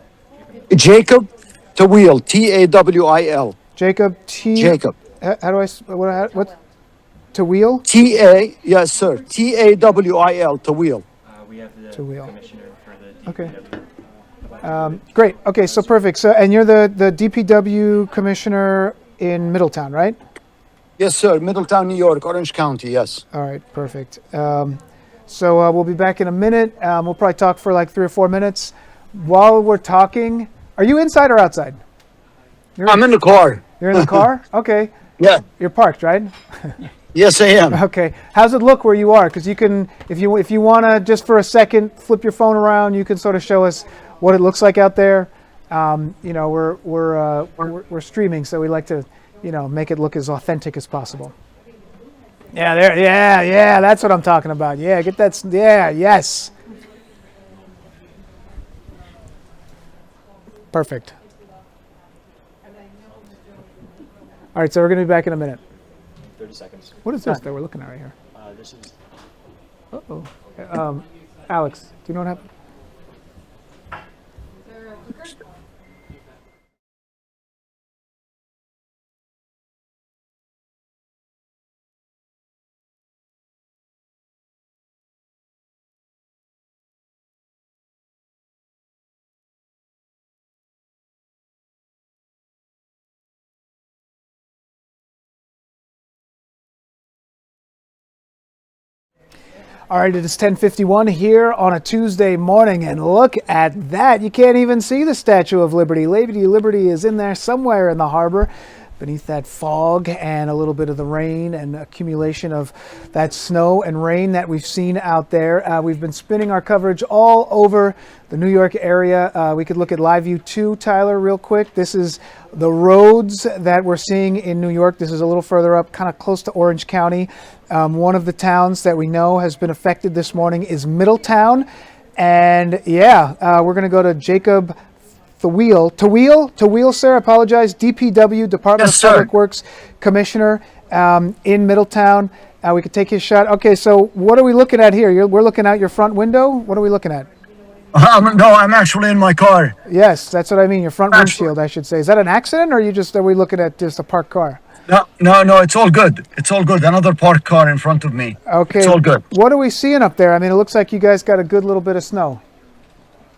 Jacob Tawil, Tawil.
Jacob
Jacob.
How do I, what? Tawil?
Yes, sir. Tawil, Tawil.
We have the
Tawil.
commissioner for the
Okay.
DPW.
Great. Okay, so perfect. So, and you're the DPW commissioner in Middletown, right?
Yes, sir. Middletown, New York, Orange County, yes.
All right, perfect. So we'll be back in a minute. We'll probably talk for like 3 or 4 minutes. While we're talking, are you inside or outside?
I'm in the car.
You're in the car? Okay.
Yeah.
You're parked, right?
Yes, I am.
Okay. How's it look where you are? Because you can, if you want to, just for a second, flip your phone around. You can sort of show us what it looks like out there. We're streaming, so we like to, make it look as authentic as possible. Yeah, yeah, that's what I'm talking about. Yeah, get that. Yeah, yes. Perfect. All right, so we're going to be back in a minute.
30 seconds.
What is this that we're looking at right here?
This is.
Uh-oh. Alex, do you know what happened? All right, it is 10:51 here on a Tuesday morning, and look at that. You can't even see the Statue of Liberty. Lady Liberty is in there somewhere in the harbor beneath that fog and a little bit of the rain and accumulation of that snow and rain that we've seen out there. We've been spinning our coverage all over the New York area. We could look at Live View 2, Tyler, real quick. This is the roads that we're seeing in New York. This is a little further up, kind of close to Orange County. One of the towns that we know has been affected this morning is Middletown. And yeah, we're going to go to Jacob Tawil, sir, I apologize. DPW, Department of Public Works Commissioner in Middletown. We could take his shot. Okay, so what are we looking at here? We're looking out your front window? What are we looking at?
No, I'm actually in my car.
Yes, that's what I mean. Your front windshield, I should say. Is that an accident, or are we looking at just a parked car?
No, it's all good. It's all good. Another parked car in front of me.
Okay.
It's all good.
What are we seeing up there? I mean, it looks like you guys got a good little bit of snow.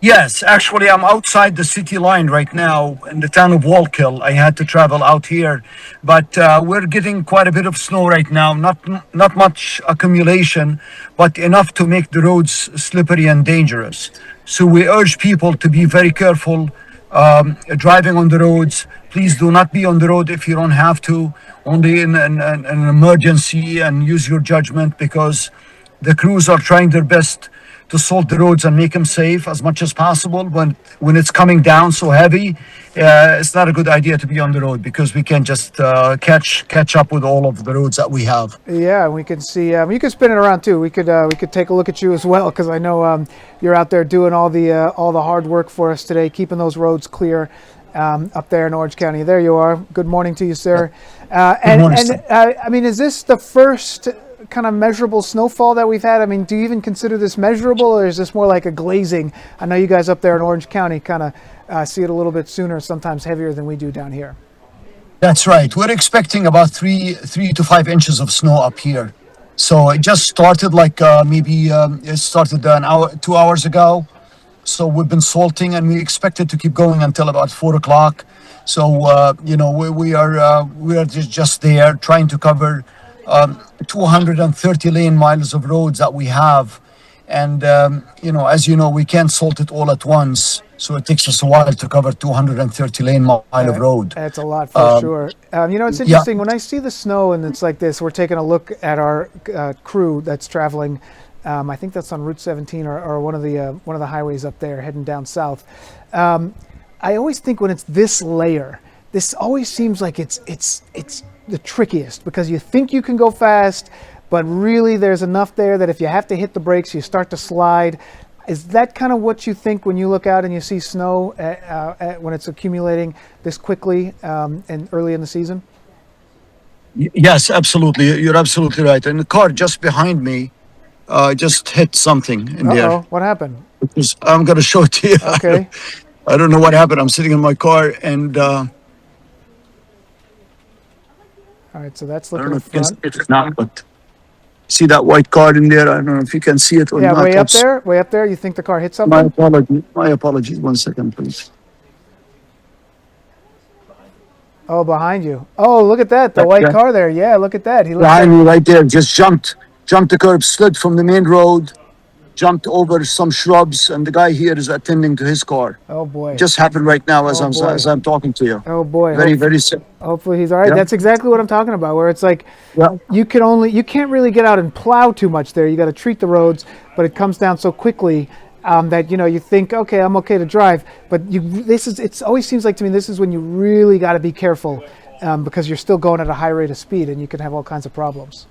Yes, actually, I'm outside the city line right now in the town of Wallkill. I had to travel out here, but we're getting quite a bit of snow right now. Not much accumulation, but enough to make the roads slippery and dangerous. So we urge people to be very careful driving on the roads. Please do not be on the road if you don't have to, only in an emergency, and use your judgment, because the crews are trying their best to salt the roads and make them safe as much as possible. When it's coming down so heavy, it's not a good idea to be on the road, because we can just catch up with all of the roads that we have.
Yeah, we can see. You can spin it around too. We could take a look at you as well, because I know you're out there doing all the hard work for us today, keeping those roads clear up there in Orange County. There you are. Good morning to you, sir. I mean, is this the first kind of measurable snowfall that we've had? I mean, do you even consider this measurable, or is this more like a glazing? I know you guys up there in Orange County kind of see it a little bit sooner, sometimes heavier than we do down here.
That's right. We're expecting about 3 to 5 inches of snow up here. So it just started like maybe it started an hour, 2 hours ago. So we've been salting, and we expect it to keep going until about 4 o'clock. So we are just there trying to cover 230 lane miles of roads that we have, and as you know, we can't salt it all at once. So it takes us a while to cover 230 lane mile of road.
That's a lot for sure. It's interesting when I see the snow and it's like this. We're taking a look at our crew that's traveling. I think that's on Route 17 or one of the highways up there heading down south. I always think when it's this layer, this always seems like it's the trickiest, because you think you can go fast, but really there's enough there that if you have to hit the brakes, you start to slide. Is that kind of what you think when you look out and you see snow when it's accumulating this quickly and early in the season?
Yes, absolutely. You're absolutely right. And the car just behind me just hit something in there.
What happened?
I'm going to show it to you.
Okay.
I don't know what happened. I'm sitting in my car, and
all right, so that's looking at front.
It's not, but see that white car in there? I don't know if you can see it or not.
Yeah, way up there. You think the car hit something?
My apologies. 1 second, please.
Oh, behind you. Oh, look at that. The white car there. Yeah, look at that. He
behind me right there. Just jumped the curb, slid from the main road, jumped over some shrubs, and the guy here is attending to his car.
Oh boy!
Just happened right now as I'm talking to you.
Oh boy!
Very sick.
Hopefully he's all right.
Yeah.
That's exactly what I'm talking about. Where it's like you can't really get out and plow too much there. You got to treat the roads, but it comes down so quickly that you think, okay, I'm okay to drive. But it always seems like to me this is when you really got to be careful because you're still going at a high rate of speed, and you can have all kinds of problems.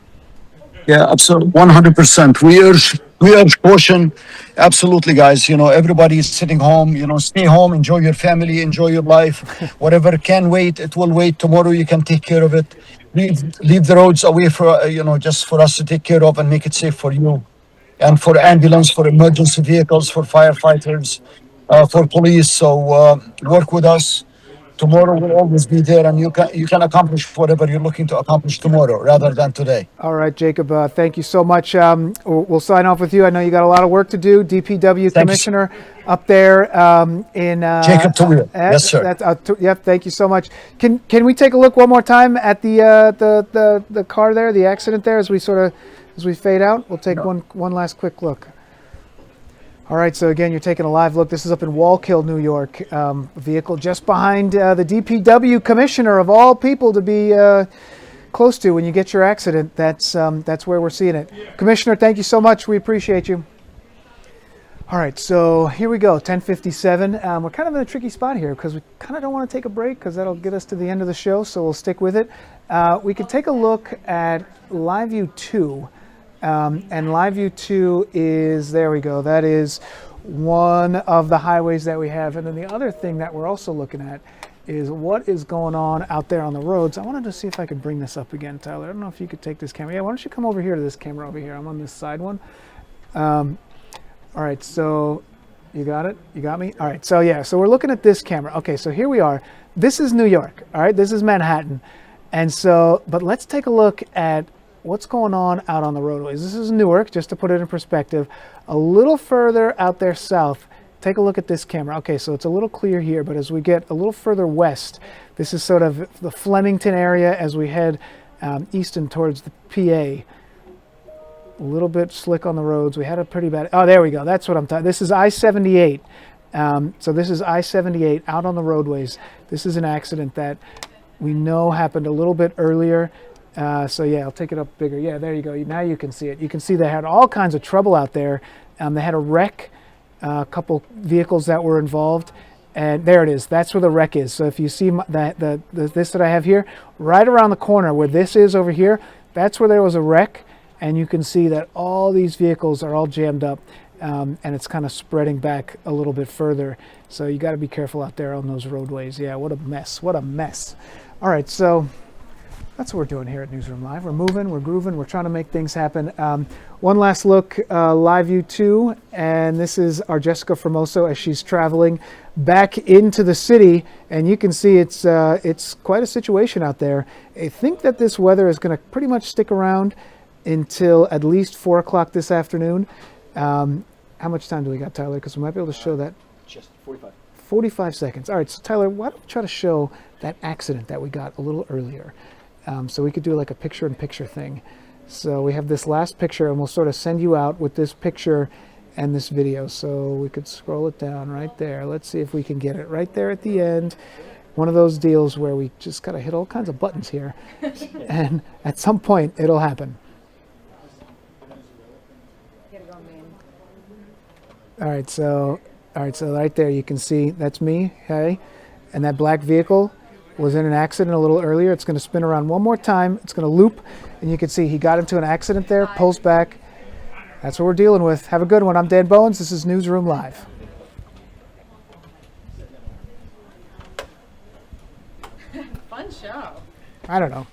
Yeah, absolutely, 100%. We urge caution, absolutely, guys. Everybody is sitting home. Stay home, enjoy your family, enjoy your life. Whatever can wait, it will wait. Tomorrow you can take care of it. Leave the roads away for just for us to take care of and make it safe for you, and for ambulance, for emergency vehicles, for firefighters, for police. So work with us. Tomorrow will always be there, and you can accomplish whatever you're looking to accomplish tomorrow rather than today.
All right, Jacob, thank you so much. We'll sign off with you. I know you got a lot of work to do. DPW Commissioner up there in
Jacob Toledo. Yes, sir.
Yep, thank you so much. Can we take a look one more time at the car there, the accident there, as we fade out? We'll take one last quick look. All right, so again, you're taking a live look. This is up in Wallkill, New York. Vehicle just behind the DPW commissioner, of all people to be close to when you get your accident. That's where we're seeing it. Commissioner, thank you so much. We appreciate you. All right, so here we go, 10:57. We're kind of in a tricky spot here because we kind of don't want to take a break because that'll get us to the end of the show, so we'll stick with it. We could take a look at Live View 2. And Live View 2 is, there we go, that is one of the highways that we have. And then the other thing that we're also looking at is what is going on out there on the roads. I wanted to see if I could bring this up again, Tyler. I don't know if you could take this camera. Yeah, why don't you come over here to this camera over here? I'm on this side one. All right, so you got it? You got me? All right, so yeah, so we're looking at this camera. Okay, so here we are. This is New York, all right? This is Manhattan. And so, but let's take a look at what's going on out on the roadways. This is Newark, just to put it in perspective. A little further out there south, take a look at this camera. Okay, so it's a little clear here, but as we get a little further west, this is sort of the Flemington area as we head eastern towards the PA. A little bit slick on the roads. We had a pretty bad, oh, there we go. That's what I'm talking. This is I-78. So this is I-78 out on the roadways. This is an accident that we know happened a little bit earlier. So yeah, I'll take it up bigger. Yeah, there you go. Now you can see it. You can see they had all kinds of trouble out there. They had a wreck, a couple vehicles that were involved, and there it is. That's where the wreck is. So if you see this that I have here, right around the corner where this is over here, that's where there was a wreck, and you can see that all these vehicles are all jammed up, and it's kind of spreading back a little bit further. So you got to be careful out there on those roadways. Yeah, what a mess. What a mess. All right, so that's what we're doing here at Newsroom Live. We're moving, we're grooving, we're trying to make things happen. One last look, Live View 2, and this is our Jessica Formoso as she's traveling back into the city, and you can see it's quite a situation out there. I think that this weather is going to pretty much stick around until at least 4 o'clock this afternoon. How much time do we got, Tyler? Because we might be able to show that.
Just 45.
45 seconds. All right, so Tyler, why don't we try to show that accident that we got a little earlier? So we could do like a picture-in-picture thing. So we have this last picture, and we'll sort of send you out with this picture and this video. So we could scroll it down right there. Let's see if we can get it right there at the end. One of those deals where we just got to hit all kinds of buttons here. And at some point, it'll happen. All right, so right there you can see that's me, okay? And that black vehicle was in an accident a little earlier. It's going to spin around one more time. It's going to loop, and you can see he got into an accident there, pulls back. That's what we're dealing with. Have a good one. I'm Dan Bowens. This is Newsroom Live.
Fun show.
I don't know.